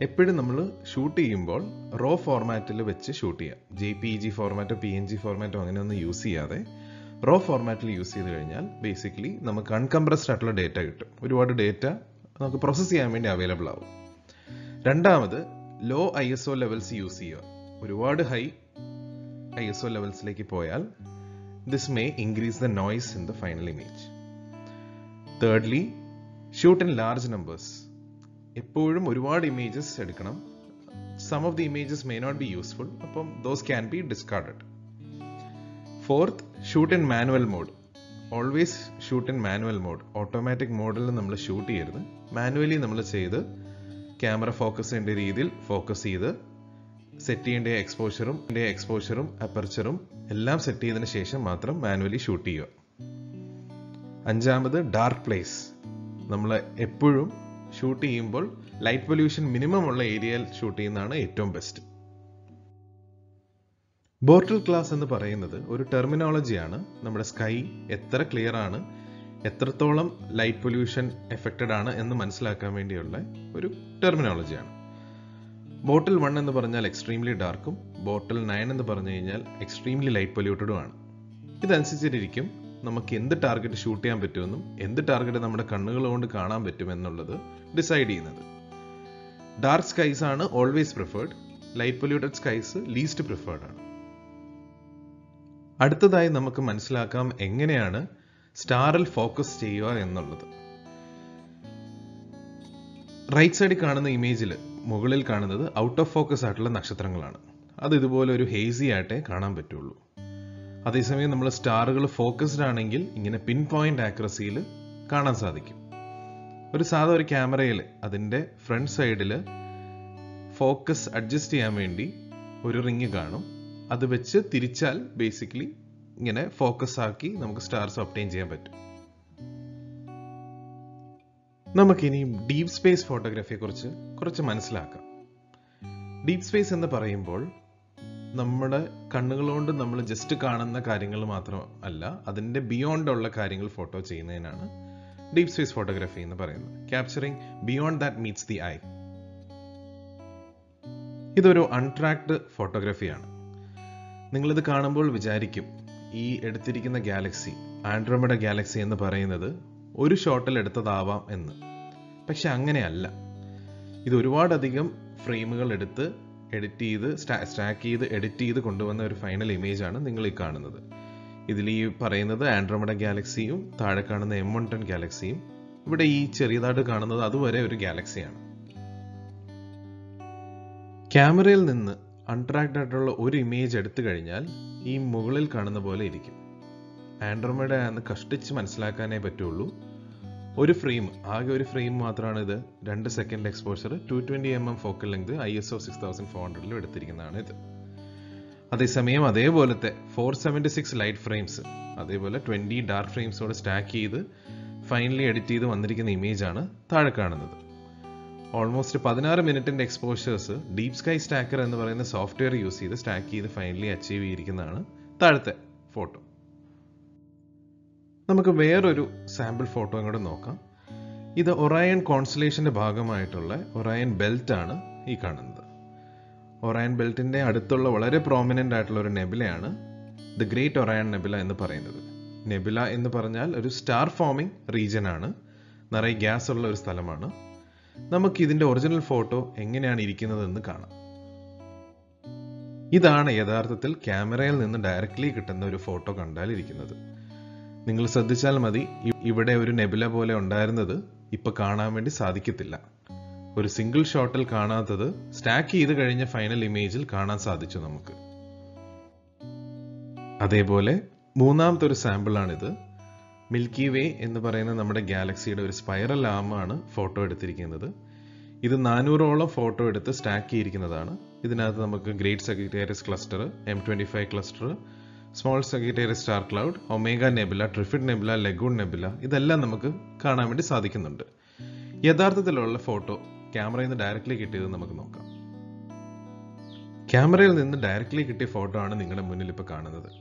എപ്പോഴും നമ്മൾ ഷൂട്ട് ചെയ്യുമ്പോൾ റോ ഫോർമാറ്റിൽ വെച്ച് ഷൂട്ട് ചെയ്യാം. JPEG ഫോർമാറ്റോ PNG ഫോർമാറ്റോ അങ്ങനെയൊന്നും യൂസ് ചെയ്യാതെ റോ ഫോർമാറ്റിൽ യൂസ് ചെയ്ത് കഴിഞ്ഞാൽ ബേസിക്കലി നമുക്ക് അൺകംപ്രസ്ഡ് ആയിട്ടുള്ള ഡേറ്റ കിട്ടും. ഒരുപാട് ഡേറ്റ നമുക്ക് പ്രോസസ്സ് ചെയ്യാൻ വേണ്ടി അവൈലബിൾ ആവും. രണ്ടാമത് ലോ ISO ലെവൽസ് യൂസ് ചെയ്യുക. ഒരുപാട് ഹൈ ISO ലെവൽസിലേക്ക് പോയാൽ this may increase the noise in the final image. Thirdly shoot in large numbers. എപ്പോഴും ഒരുപാട് ഇമേജസ് എടുക്കണം. Some of the images may not be useful, അപ്പം those can be discarded. Fourth, shoot in manual mode. Always shoot in manual mode. Automatic മോഡിൽ നമ്മൾ shoot ചെയ്യരുത്. Manually നമ്മൾ ചെയ്ത് camera focus ചെയ്യേണ്ട രീതിയിൽ ഫോക്കസ് ചെയ്ത് സെറ്റ് ചെയ്യേണ്ട എക്സ്പോഷറും അപ്പർച്ചറും എല്ലാം സെറ്റ് ചെയ്തതിന് ശേഷം മാത്രം മാനുവലി ഷൂട്ട് ചെയ്യുക. അഞ്ചാമത് ഡാർക്ക് പ്ലേസ്. നമ്മൾ എപ്പോഴും ഷൂട്ട് ചെയ്യുമ്പോൾ ലൈറ്റ് പൊല്യൂഷൻ മിനിമം ഉള്ള ഏരിയയിൽ ഷൂട്ട് ചെയ്യുന്നതാണ് ഏറ്റവും ബെസ്റ്റ്. ബോർട്ടൽ ക്ലാസ് എന്ന് പറയുന്നത് ഒരു ടെർമിനോളജിയാണ്. നമ്മുടെ സ്കൈ എത്ര ക്ലിയർ ആണ്, എത്രത്തോളം ലൈറ്റ് പൊല്യൂഷൻ എഫക്റ്റഡ് ആണ് എന്ന് മനസ്സിലാക്കാൻ വേണ്ടിയുള്ള ഒരു ടെർമിനോളജിയാണ്. ബോട്ടിൽ 1 എന്ന് പറഞ്ഞാൽ എക്സ്ട്രീംലി ഡാർക്കും, ബോട്ടിൽ 9 എന്ന് പറഞ്ഞു കഴിഞ്ഞാൽ എക്സ്ട്രീംലി ലൈറ്റ് പൊല്യൂട്ടഡും ആണ്. ഇതനുസരിച്ചിരിക്കും നമുക്ക് എന്ത് ടാർഗറ്റ് ഷൂട്ട് ചെയ്യാൻ പറ്റുമെന്നും എന്ത് ടാർഗറ്റ് നമ്മുടെ കണ്ണുകൾ കൊണ്ട് കാണാൻ പറ്റുമെന്നുള്ളത് ഡിസൈഡ് ചെയ്യുന്നത്. ഡാർക്ക് സ്കൈസ് ആണ് always preferred, light polluted skies least preferred ആണ്. അടുത്തതായി നമുക്ക് മനസ്സിലാക്കാം എങ്ങനെയാണ് സ്റ്റാറിൽ ഫോക്കസ് ചെയ്യുക എന്നുള്ളത്. റൈറ്റ് സൈഡിൽ കാണുന്ന ഇമേജിൽ മുകളിൽ കാണുന്നത് ഔട്ട് ഓഫ് ഫോക്കസ് ആയിട്ടുള്ള നക്ഷത്രങ്ങളാണ്. അത് ഇതുപോലെ ഒരു ഹേസി ആയിട്ടേ കാണാൻ പറ്റുള്ളൂ. അതേസമയം നമ്മൾ സ്റ്റാറുകൾ ഫോക്കസ്ഡ് ആണെങ്കിൽ ഇങ്ങനെ പിൻ പോയിന്റ് ആക്യുറസിയിൽ കാണാൻ സാധിക്കും. ഒരു ക്യാമറയിൽ അതിൻ്റെ ഫ്രണ്ട് സൈഡിൽ ഫോക്കസ് അഡ്ജസ്റ്റ് ചെയ്യാൻ വേണ്ടി ഒരു റിങ് കാണും. അത് വെച്ച് തിരിച്ചാൽ ബേസിക്കലി ഇങ്ങനെ ഫോക്കസ് ആക്കി നമുക്ക് സ്റ്റാർസ് ഒബ്റ്റെയിൻ ചെയ്യാൻ പറ്റും. നമുക്കിനിയും ഡീപ് സ്പേസ് ഫോട്ടോഗ്രാഫിയെ കുറിച്ച് കുറച്ച് മനസ്സിലാക്കാം. ഡീപ് സ്പേസ് എന്ന് പറയുമ്പോൾ നമ്മുടെ കണ്ണുകളോണ്ട് നമ്മൾ ജസ്റ്റ് കാണുന്ന കാര്യങ്ങൾ മാത്രം അല്ല, അതിൻ്റെ ബിയോണ്ട് ഉള്ള കാര്യങ്ങൾ ഫോട്ടോ ചെയ്യുന്നതിനാണ് ഡീപ് സ്പേസ് ഫോട്ടോഗ്രാഫി എന്ന് പറയുന്നത്. Capturing beyond that meats the I. ഇതൊരു അൺട്രാക്ഡ് ഫോട്ടോഗ്രാഫിയാണ്. നിങ്ങളിത് കാണുമ്പോൾ വിചാരിക്കും ഈ എടുത്തിരിക്കുന്ന ഗാലക്സി, ആൻഡ്രോമെഡ ഗാലക്സി എന്ന് പറയുന്നത് ഒരു ഷോട്ടിൽ എടുത്തതാവാം എന്ന്. പക്ഷെ അങ്ങനെയല്ല. ഇത് ഒരുപാടധികം ഫ്രെയിമുകൾ എടുത്ത് എഡിറ്റ് ചെയ്ത് സ്റ്റാക്ക് ചെയ്ത് എഡിറ്റ് ചെയ്ത് കൊണ്ടുവന്ന ഒരു ഫൈനൽ ഇമേജ് ആണ് നിങ്ങൾ ഈ കാണുന്നത്. ഇതിൽ ഈ പറയുന്നത് ആൻഡ്രോമെഡ ഗാലക്സിയും താഴെ കാണുന്ന M110 ഗാലക്സിയും, ഇവിടെ ഈ ചെറിയതായിട്ട് കാണുന്നത് അതുവരെ ഒരു ഗാലക്സിയാണ്. ക്യാമറയിൽ നിന്ന് അൺട്രാക്ഡ് ആയിട്ടുള്ള ഒരു ഇമേജ് എടുത്തു കഴിഞ്ഞാൽ ഈ മുകളിൽ കാണുന്ന പോലെ ഇരിക്കും. ആൻഡ്രോമെഡ എന്ന് കഷ്ടിച്ച് മനസ്സിലാക്കാനേ പറ്റുള്ളൂ. ആകെ ഒരു ഫ്രെയിം മാത്രമാണ് ഇത്. 2 second exposure, 220mm focal length, ISO 6400 എടുത്തിരിക്കുന്നതാണ് ഇത്. അതേസമയം അതേപോലത്തെ 476 ലൈറ്റ് ഫ്രെയിംസ്, അതേപോലെ 20 ഡാർക്ക് ഫ്രെയിംസോട് സ്റ്റാക്ക് ചെയ്ത് ഫൈനലി എഡിറ്റ് ചെയ്ത് വന്നിരിക്കുന്ന ഇമേജ് ആണ് താഴെ കാണുന്നത്. ഓൾമോസ്റ്റ് 16 മിനിറ്റിന്റെ എക്സ്പോഷേഴ്സ് ഡീപ് സ്കൈ സ്റ്റാക്കർ എന്ന് പറയുന്ന സോഫ്റ്റ്വെയർ യൂസ് ചെയ്ത് സ്റ്റാക്ക് ചെയ്ത് ഫൈനലി അച്ചീവ് ചെയ്തിരിക്കുന്നതാണ് താഴത്തെ ഫോട്ടോ. നമുക്ക് വേറൊരു സാമ്പിൾ ഫോട്ടോ കൂടെ നോക്കാം. ഇത് ഒറയൺ കോൺസ്റ്റലേഷന്റെ ഭാഗമായിട്ടുള്ള ഒറയൺ ബെൽറ്റ് ആണ് ഈ കാണുന്നത്. ഒറയൺ ബെൽറ്റിന്റെ അടുത്തുള്ള വളരെ പ്രോമിനന്റ് ആയിട്ടുള്ള ഒരു നെബുലയാണ് ദ ഗ്രേറ്റ് ഒറയൺ നെബുല എന്ന് പറയുന്നത്. നെബുല എന്ന് പറഞ്ഞാൽ ഒരു സ്റ്റാർ ഫോമിംഗ് റീജിയൻ ആണ്, നിറയെ ഗ്യാസ് ഉള്ള ഒരു സ്ഥലമാണ്. നമുക്ക് ഇതിന്റെ ഒറിജിനൽ ഫോട്ടോ എങ്ങനെയാണ് ഇരിക്കുന്നതെന്ന് കാണാം. ഇതാണ് യഥാർത്ഥത്തിൽ ക്യാമറയിൽ നിന്ന് ഡയറക്റ്റ്ലി കിട്ടുന്ന ഒരു ഫോട്ടോ കണ്ടാൽ ഇരിക്കുന്നത്. നിങ്ങൾ ശ്രദ്ധിച്ചാൽ മതി, ഇവിടെ ഒരു നെബുല പോലെ ഉണ്ടായിരുന്നത് ഇപ്പൊ കാണാൻ വേണ്ടി സാധിക്കത്തില്ല. ഒരു സിംഗിൾ ഷോട്ടിൽ കാണാത്തത് സ്റ്റാക്ക് ചെയ്ത് കഴിഞ്ഞ ഫൈനൽ ഇമേജിൽ കാണാൻ സാധിച്ചു നമുക്ക്. അതേപോലെ മൂന്നാമത്തെ ഒരു സാമ്പിൾ ആണിത്. മിൽക്കി വേ എന്ന് പറയുന്ന നമ്മുടെ ഗാലക്സിയുടെ ഒരു സ്പൈറൽ ആമാണ് ഫോട്ടോ എടുത്തിരിക്കുന്നത്. ഇത് 400ഓളം ഫോട്ടോ എടുത്ത് സ്റ്റാക്ക് ചെയ്തിരിക്കുന്നതാണ്. ഇതിനകത്ത് നമുക്ക് great Sagittarius cluster, M25 cluster, small Sagittarius star cloud, Omega nebula, Trifid nebula, Lagoon nebula, ഇതെല്ലാം നമുക്ക് കാണാൻ വേണ്ടി സാധിക്കുന്നുണ്ട്. യഥാർത്ഥത്തിലുള്ള ഫോട്ടോ ക്യാമറയിൽ നിന്ന് ഡയറക്റ്റ്ലി കിട്ടിയത് നമുക്ക് നോക്കാം. ക്യാമറയിൽ നിന്ന് ഡയറക്റ്റ്ലി കിട്ടിയ ഫോട്ടോ ആണ് നിങ്ങളുടെ മുന്നിൽ ഇപ്പോൾ കാണുന്നത്.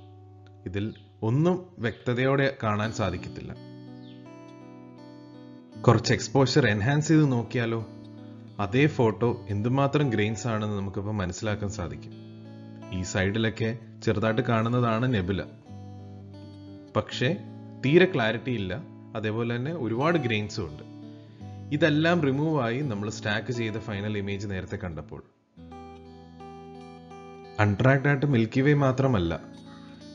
ഇതിൽ ഒന്നും വ്യക്തതയോടെ കാണാൻ സാധിക്കത്തില്ല. കുറച്ച് എക്സ്പോഷർ എൻഹാൻസ് ചെയ്ത് നോക്കിയാലോ അതേ ഫോട്ടോ എന്തുമാത്രം ഗ്രെയിൻസ് ആണെന്ന് നമുക്കിപ്പോൾ മനസ്സിലാക്കാൻ സാധിക്കും. ഈ സൈഡിലൊക്കെ ചെറുതായിട്ട് കാണുന്നതാണ് നെബുല, പക്ഷേ തീരെ ക്ലാരിറ്റി ഇല്ല. അതേപോലെ തന്നെ ഒരുപാട് ഗ്രെയിൻസും ഉണ്ട്. ഇതെല്ലാം റിമൂവ് ആയി നമ്മൾ സ്റ്റാക്ക് ചെയ്ത ഫൈനൽ ഇമേജ് നേരത്തെ കണ്ടപ്പോൾ. അൺട്രാക്ഡ് ആയിട്ട് മിൽക്കി വേ മാത്രമല്ല,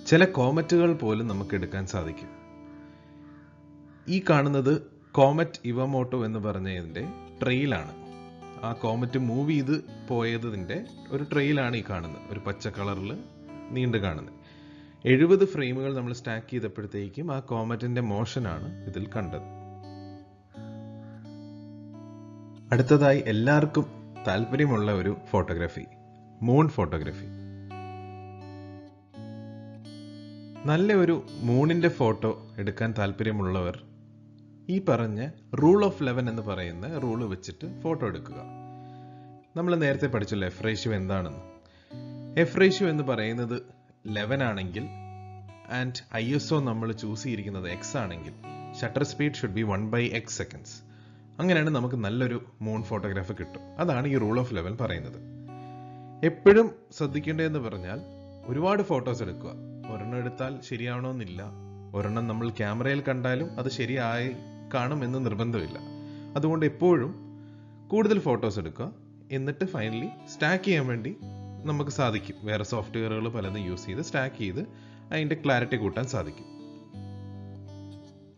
ചില കോമറ്റുകൾ പോലും നമുക്ക് എടുക്കാൻ സാധിക്കും. ഈ കാണുന്നത് കോമറ്റ് ഇവമോട്ടോ എന്ന് പറഞ്ഞതിന്റെ ട്രെയിലാണ്. ആ കോമറ്റ് മൂവ് ചെയ്ത് പോയതിന്റെ ഒരു ട്രെയിലാണ് ഈ കാണുന്നത്, ഒരു പച്ച കളറിൽ നീണ്ടു കാണുന്നത്. 70 ഫ്രെയിമുകൾ നമ്മൾ സ്റ്റാക്ക് ചെയ്തപ്പോഴത്തേക്കും ആ കോമറ്റിന്റെ മോഷനാണ് ഇതിൽ കണ്ടത്. അടുത്തതായി എല്ലാവർക്കും താല്പര്യമുള്ള ഒരു ഫോട്ടോഗ്രാഫി, മൂൺ ഫോട്ടോഗ്രാഫി. നല്ല ഒരു മൂണിന്റെ ഫോട്ടോ എടുക്കാൻ താല്പര്യമുള്ളവർ ഈ പറഞ്ഞ റൂൾ ഓഫ് 11 എന്ന് പറയുന്ന റൂള് വെച്ചിട്ട് ഫോട്ടോ എടുക്കുക. നമ്മൾ നേരത്തെ പഠിച്ചല്ലോ എഫ് റേഷ്യോ എന്താണെന്ന്. എഫ് റേഷ്യോ എന്ന് പറയുന്നത് 11 ആണെങ്കിൽ ആൻഡ് ISO നമ്മൾ ചൂസ് ചെയ്തിരിക്കുന്നത് എക്സ് ആണെങ്കിൽ shutter speed should be 1/x seconds. അങ്ങനെയാണ് നമുക്ക് നല്ലൊരു മൂൺ ഫോട്ടോഗ്രാഫ് കിട്ടും. അതാണ് ഈ റൂൾ ഓഫ് 11 പറയുന്നത്. എപ്പോഴും ശ്രദ്ധിക്കേണ്ടതെന്ന് പറഞ്ഞാൽ ഒരുപാട് ഫോട്ടോസ് എടുക്കുക. ഒരെണ്ണം എടുത്താൽ ശരിയാവണമെന്നില്ല. ഒരെണ്ണം നമ്മൾ ക്യാമറയിൽ കണ്ടാലും അത് ശരിയായി കാണും എന്ന് നിർബന്ധമില്ല. അതുകൊണ്ട് എപ്പോഴും കൂടുതൽ ഫോട്ടോസ് എടുക്കുക. എന്നിട്ട് ഫൈനലി സ്റ്റാക്ക് ചെയ്യാൻ വേണ്ടി നമുക്ക് സാധിക്കും. വേറെ സോഫ്റ്റ്വെയറുകൾ പലതും യൂസ് ചെയ്ത് സ്റ്റാക്ക് ചെയ്ത് അതിൻ്റെ ക്ലാരിറ്റി കൂട്ടാൻ സാധിക്കും.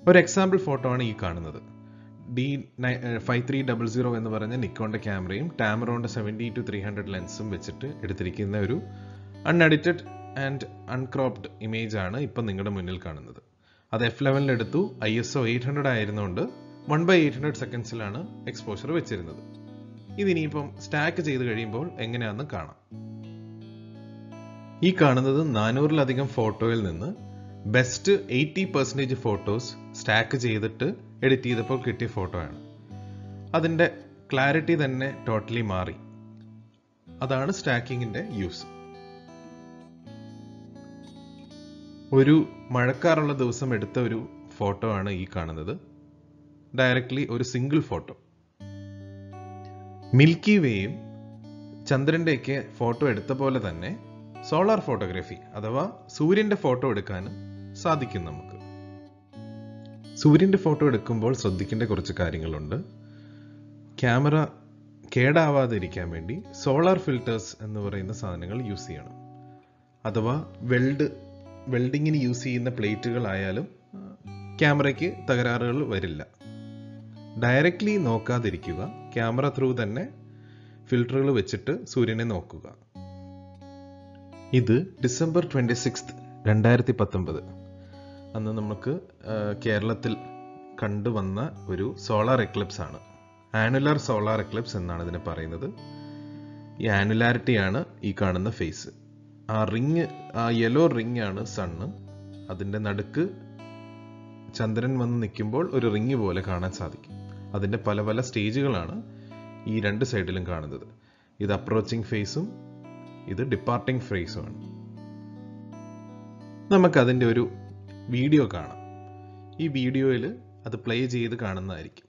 ഒരു എക്സാമ്പിൾ ഫോട്ടോ ആണ് ഈ കാണുന്നത്. D5300 എന്ന് പറഞ്ഞ നിക്കോണിന്റെ ക്യാമറയും ടാമറോണിന്റെ 70-300 ലെൻസും വെച്ചിട്ട് എടുത്തിരിക്കുന്ന ഒരു അൺഎഡിറ്റഡ് ആൻഡ് അൺക്രോപ്ഡ് ഇമേജ് ആണ് ഇപ്പം നിങ്ങളുടെ മുന്നിൽ കാണുന്നത്. അത് F11 എടുത്തു. ISO 800 ആയിരുന്നുകൊണ്ട് 1/800 സെക്കൻഡ്സിലാണ് എക്സ്പോഷർ വെച്ചിരുന്നത്. ഇതിനിയിപ്പം സ്റ്റാക്ക് ചെയ്ത് കഴിയുമ്പോൾ എങ്ങനെയാണെന്ന് കാണാം. ഈ കാണുന്നത് 400-ലധികം ഫോട്ടോയിൽ നിന്ന് ബെസ്റ്റ് 80% ഫോട്ടോസ് സ്റ്റാക്ക് ചെയ്തിട്ട് എഡിറ്റ് ചെയ്തപ്പോൾ കിട്ടിയ ഫോട്ടോ ആണ്. അതിൻ്റെ ക്ലാരിറ്റി തന്നെ ടോട്ടലി മാറി. അതാണ് സ്റ്റാക്കിങ്ങിൻ്റെ യൂസ്. ഒരു മഴക്കാറുള്ള ദിവസം എടുത്ത ഒരു ഫോട്ടോ ആണ് ഈ കാണുന്നത്. ഡയറക്ട്ലി ഒരു സിംഗിൾ ഫോട്ടോ. മിൽക്കി വേയും ചന്ദ്രൻ്റെയൊക്കെ ഫോട്ടോ എടുത്ത പോലെ തന്നെ സോളാർ ഫോട്ടോഗ്രാഫി അഥവാ സൂര്യൻ്റെ ഫോട്ടോ എടുക്കാനും സാധിക്കും നമുക്ക്. സൂര്യൻ്റെ ഫോട്ടോ എടുക്കുമ്പോൾ ശ്രദ്ധിക്കേണ്ട കുറച്ച് കാര്യങ്ങളുണ്ട്. ക്യാമറ കേടാവാതിരിക്കാൻ വേണ്ടി സോളാർ ഫിൽറ്റേഴ്സ് എന്ന് പറയുന്ന സാധനങ്ങൾ യൂസ് ചെയ്യണം. അഥവാ വെൽഡിങ്ങിന് യൂസ് ചെയ്യുന്ന പ്ലേറ്റുകളായാലും ക്യാമറയ്ക്ക് തകരാറുകൾ വരില്ല. ഡയറക്റ്റ്ലി നോക്കാതിരിക്കുക. ക്യാമറ ത്രൂ തന്നെ ഫിൽറ്ററുകൾ വെച്ചിട്ട് സൂര്യനെ നോക്കുക. ഇത് December 26, 2019 അന്ന് നമുക്ക് കേരളത്തിൽ കണ്ടുവന്ന ഒരു സോളാർ എക്ലിപ്സ് ആണ്. ആനുലാർ സോളാർ എക്ലിപ്സ് എന്നാണ് ഇതിനെ പറയുന്നത്. ഈ ആനുലാരിറ്റിയാണ് ഈ കാണുന്ന ഫേസ്. ആ യെല്ലോ റിങ് ആണ് സണ്ണ്. അതിൻ്റെ നടുക്ക് ചന്ദ്രൻ വന്ന് നിൽക്കുമ്പോൾ ഒരു റിങ് പോലെ കാണാൻ സാധിക്കും. അതിൻ്റെ പല പല സ്റ്റേജുകളാണ് ഈ രണ്ട് സൈഡിലും കാണുന്നത്. ഇത് അപ്രോച്ചിങ് ഫേസും ഇത് ഡിപ്പാർട്ടിംഗ് ഫേസുമാണ്. നമുക്കതിൻ്റെ ഒരു വീഡിയോ കാണാം. ഈ വീഡിയോയിൽ അത് പ്ലേ ചെയ്ത് കാണുന്നതായിരിക്കും.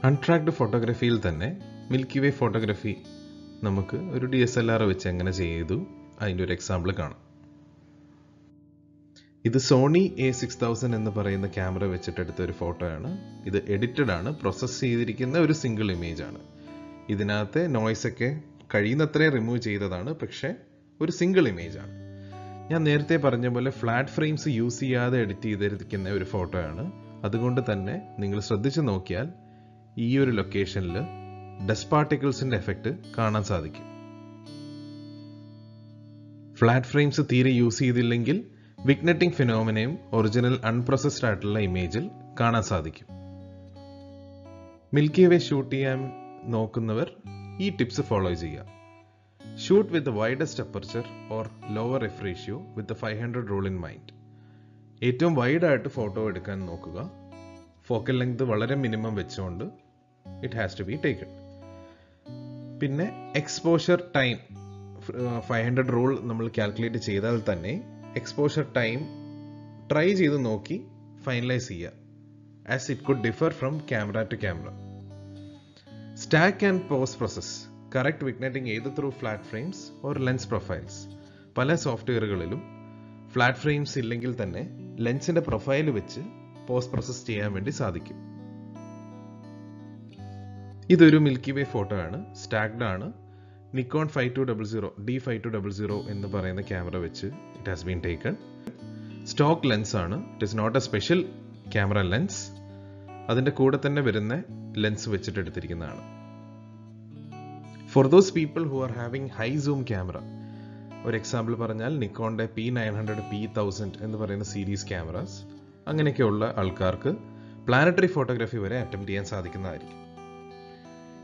അൺട്രാക്ഡ് ഫോട്ടോഗ്രാഫിയിൽ തന്നെ മിൽക്കി വേ ഫോട്ടോഗ്രാഫി നമുക്ക് ഒരു DSLR വെച്ച് എങ്ങനെ ചെയ്തു അതിൻ്റെ ഒരു എക്സാമ്പിൾ കാണാം. ഇത് സോണി A6000 എന്ന് പറയുന്ന ക്യാമറ വെച്ചിട്ട് എടുത്ത ഒരു ഫോട്ടോയാണ്. ഇത് എഡിറ്റഡ് ആണ്, പ്രോസസ്സ് ചെയ്തിരിക്കുന്ന ഒരു സിംഗിൾ ഇമേജ് ആണ്. ഇതിനകത്തെ നോയ്സ് ഒക്കെ കഴിയുന്നത്രയും റിമൂവ് ചെയ്തതാണ്, പക്ഷേ ഒരു സിംഗിൾ ഇമേജ് ആണ്. ഞാൻ നേരത്തെ പറഞ്ഞ പോലെ ഫ്ലാറ്റ് ഫ്രെയിംസ് യൂസ് ചെയ്യാതെ എഡിറ്റ് ചെയ്തിരിക്കുന്ന ഒരു ഫോട്ടോയാണ്. അതുകൊണ്ട് തന്നെ നിങ്ങൾ ശ്രദ്ധിച്ച് നോക്കിയാൽ ഈ ഒരു ലൊക്കേഷനിൽ ഡസ്റ്റ് പാർട്ടിക്കിൾസിന്റെ എഫക്റ്റ് കാണാൻ സാധിക്കും. ഫ്ലാറ്റ് ഫ്രെയിംസ് തീരെ യൂസ് ചെയ്തില്ലെങ്കിൽ വിഗ്നെറ്റിംഗ് ഫിനോമിനയും ഒറിജിനൽ അൺപ്രോസസ്ഡ് ആയിട്ടുള്ള ഇമേജിൽ കാണാൻ സാധിക്കും. മിൽക്കി വേ ഷൂട്ട് ചെയ്യാൻ നോക്കുന്നവർ ഈ ടിപ്സ് ഫോളോ ചെയ്യുക. Shoot with the widest aperture or lower f ratio with the 500 rule in mind. ഏറ്റവും വൈഡായിട്ട് ഫോട്ടോ എടുക്കാൻ നോക്കുക. ഫോക്കൽ ലെങ്ത് വളരെ മിനിമം വെച്ചുകൊണ്ട് it has to be taken. പിന്നെ എക്സ്പോഷർ ടൈം 500 റൂൾ നമ്മൾ കാൽക്കുലേറ്റ് ചെയ്താൽ തന്നെ എക്സ്പോഷർ ടൈം ട്രൈ ചെയ്ത് നോക്കി ഫൈനലൈസ് ചെയ്യുക, as it could differ from camera to camera. Stack and post process correct vignetting ഏത് through flat frames or lens profiles. പല സോഫ്റ്റ്വെയറുകളിലും flat frames ഇല്ലെങ്കിൽ തന്നെ ലെൻസിന്റെ പ്രൊഫൈൽ വെച്ച് പോസ്റ്റ് പ്രോസസ് ചെയ്യാൻ വേണ്ടി സാധിക്കും. ഇതൊരു മിൽക്കി വേ ഫോട്ടോ ആണ്. സ്റ്റാക്ഡ് ആണ്. നിക്കോൺ 5200 D5200 എന്ന് പറയുന്ന ക്യാമറ വെച്ച് it has been taken. Stock lens ആണ്. It is not a special camera lens. അതിൻ്റെ കൂടെ തന്നെ വരുന്ന ലെൻസ് വെച്ചിട്ട് എടുത്തിരിക്കുന്നതാണ്. For those people who are having high zoom camera, ഒരു എക്സാമ്പിൾ പറഞ്ഞാൽ നിക്കോണിന്റെ P900 P1000 എന്ന് പറയുന്ന സീരീസ് ക്യാമറാസ്, അങ്ങനെയൊക്കെയുള്ള ആൾക്കാർക്ക് പ്ലാനറ്ററി ഫോട്ടോഗ്രാഫി വരെ അറ്റംപ്റ്റ് ചെയ്യാൻ സാധിക്കുന്നതായിരിക്കും.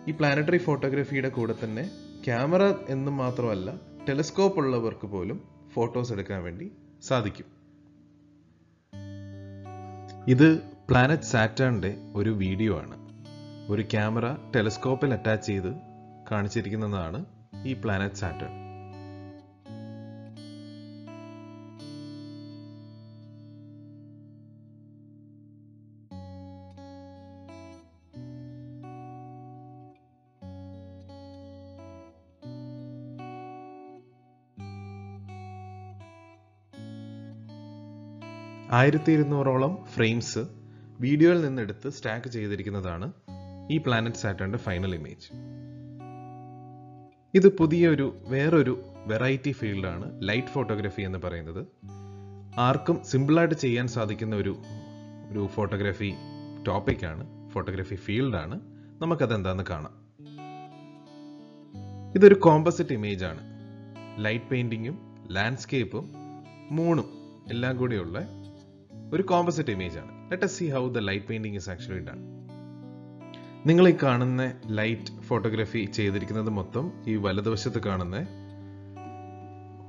ഈ പ്ലാനറ്ററി ഫോട്ടോഗ്രാഫിയുടെ കൂടെ തന്നെ ക്യാമറ എന്നും മാത്രമല്ല ടെലിസ്കോപ്പ് ഉള്ളവർക്ക് പോലും ഫോട്ടോസ് എടുക്കാൻ വേണ്ടി സാധിക്കും. ഇത് പ്ലാനറ്റ് സാറ്റേണിന്റെ ഒരു വീഡിയോ ആണ്. ഒരു ക്യാമറ ടെലിസ്കോപ്പിൽ അറ്റാച്ച് ചെയ്ത് കാണിച്ചിരിക്കുന്നതാണ് ഈ പ്ലാനറ്റ് സാറ്റേൺ. ആയിരത്തി 200ഓളം ഫ്രെയിംസ് വീഡിയോയിൽ നിന്നെടുത്ത് സ്റ്റാക്ക് ചെയ്തിരിക്കുന്നതാണ് ഈ പ്ലാനറ്റ് സാറ്റേണിന്റെ ഫൈനൽ ഇമേജ്. ഇത് വേറൊരു വെറൈറ്റി ഫീൽഡാണ് ലൈറ്റ് ഫോട്ടോഗ്രാഫി എന്ന് പറയുന്നത്. ആർക്കും സിമ്പിളായിട്ട് ചെയ്യാൻ സാധിക്കുന്ന ഒരു ഫോട്ടോഗ്രാഫി ടോപ്പിക്കാണ്, ഫോട്ടോഗ്രാഫി ഫീൽഡാണ്. നമുക്കതെന്താന്ന് കാണാം. ഇതൊരു കോമ്പോസിറ്റ് ഇമേജ് ആണ്. ലൈറ്റ് പെയിന്റിങ്ങും ലാൻഡ്സ്കേപ്പും മൂണും എല്ലാം കൂടിയുള്ള ഒരു കോമ്പോസിറ്റ് ഇമേജ് ആണ്. Let us see how the light painting is actually done. നിങ്ങൾ ഈ കാണുന്ന ലൈറ്റ് ഫോട്ടോഗ്രാഫി ചെയ്തിരിക്കുന്നത് മൊത്തം ഈ വലതുവശത്ത് കാണുന്ന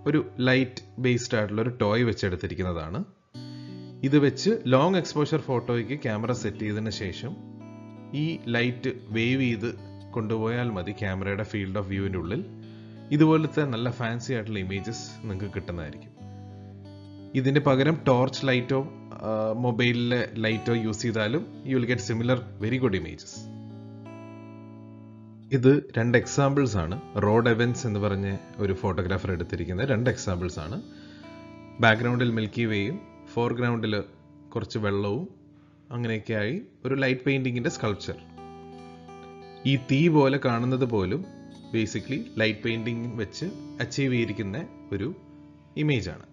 ഒരു ലൈറ്റ് ബേസ്ഡ് ആയിട്ടുള്ള ഒരു ടോയ് വെച്ചെടുത്തിരിക്കുന്നതാണ്. ഇത് വെച്ച് ലോങ് എക്സ്പോഷർ ഫോട്ടോയ്ക്ക് ക്യാമറ സെറ്റ് ചെയ്തതിന് ശേഷം ഈ ലൈറ്റ് വേവ് ചെയ്ത് കൊണ്ടുപോയാൽ മതി ക്യാമറയുടെ ഫീൽഡ് ഓഫ് വ്യൂവിൻ്റെ ഉള്ളിൽ. ഇതുപോലത്തെ നല്ല ഫാൻസി ആയിട്ടുള്ള ഇമേജസ് നിങ്ങൾക്ക് കിട്ടുന്നതായിരിക്കും. ഇതിന് പകരം ടോർച്ച് ലൈറ്റോ മൊബൈലിലെ ലൈറ്റോ യൂസ് ചെയ്താലും U will get similar very good images. ഇത് 2 എക്സാമ്പിൾസ് ആണ്. റോഡ് എവൻസ് എന്ന് പറഞ്ഞ ഒരു ഫോട്ടോഗ്രാഫർ എടുത്തിരിക്കുന്ന 2 എക്സാമ്പിൾസ് ആണ്. ബാക്ക്ഗ്രൗണ്ടിൽ മിൽക്കി വേയും ഫോർഗ്രൗണ്ടിൽ കുറച്ച് വെള്ളവും അങ്ങനെയൊക്കെയായി ഒരു ലൈറ്റ് പെയിന്റിങ്ങിന്റെ സ്കൾപ്ചർ. ഈ തീ പോലെ കാണുന്നത് പോലും ബേസിക്കലി ലൈറ്റ് പെയിന്റിംഗ് വെച്ച് അച്ചീവ് ചെയ്തിരിക്കുന്ന ഒരു ഇമേജ് ആണ്.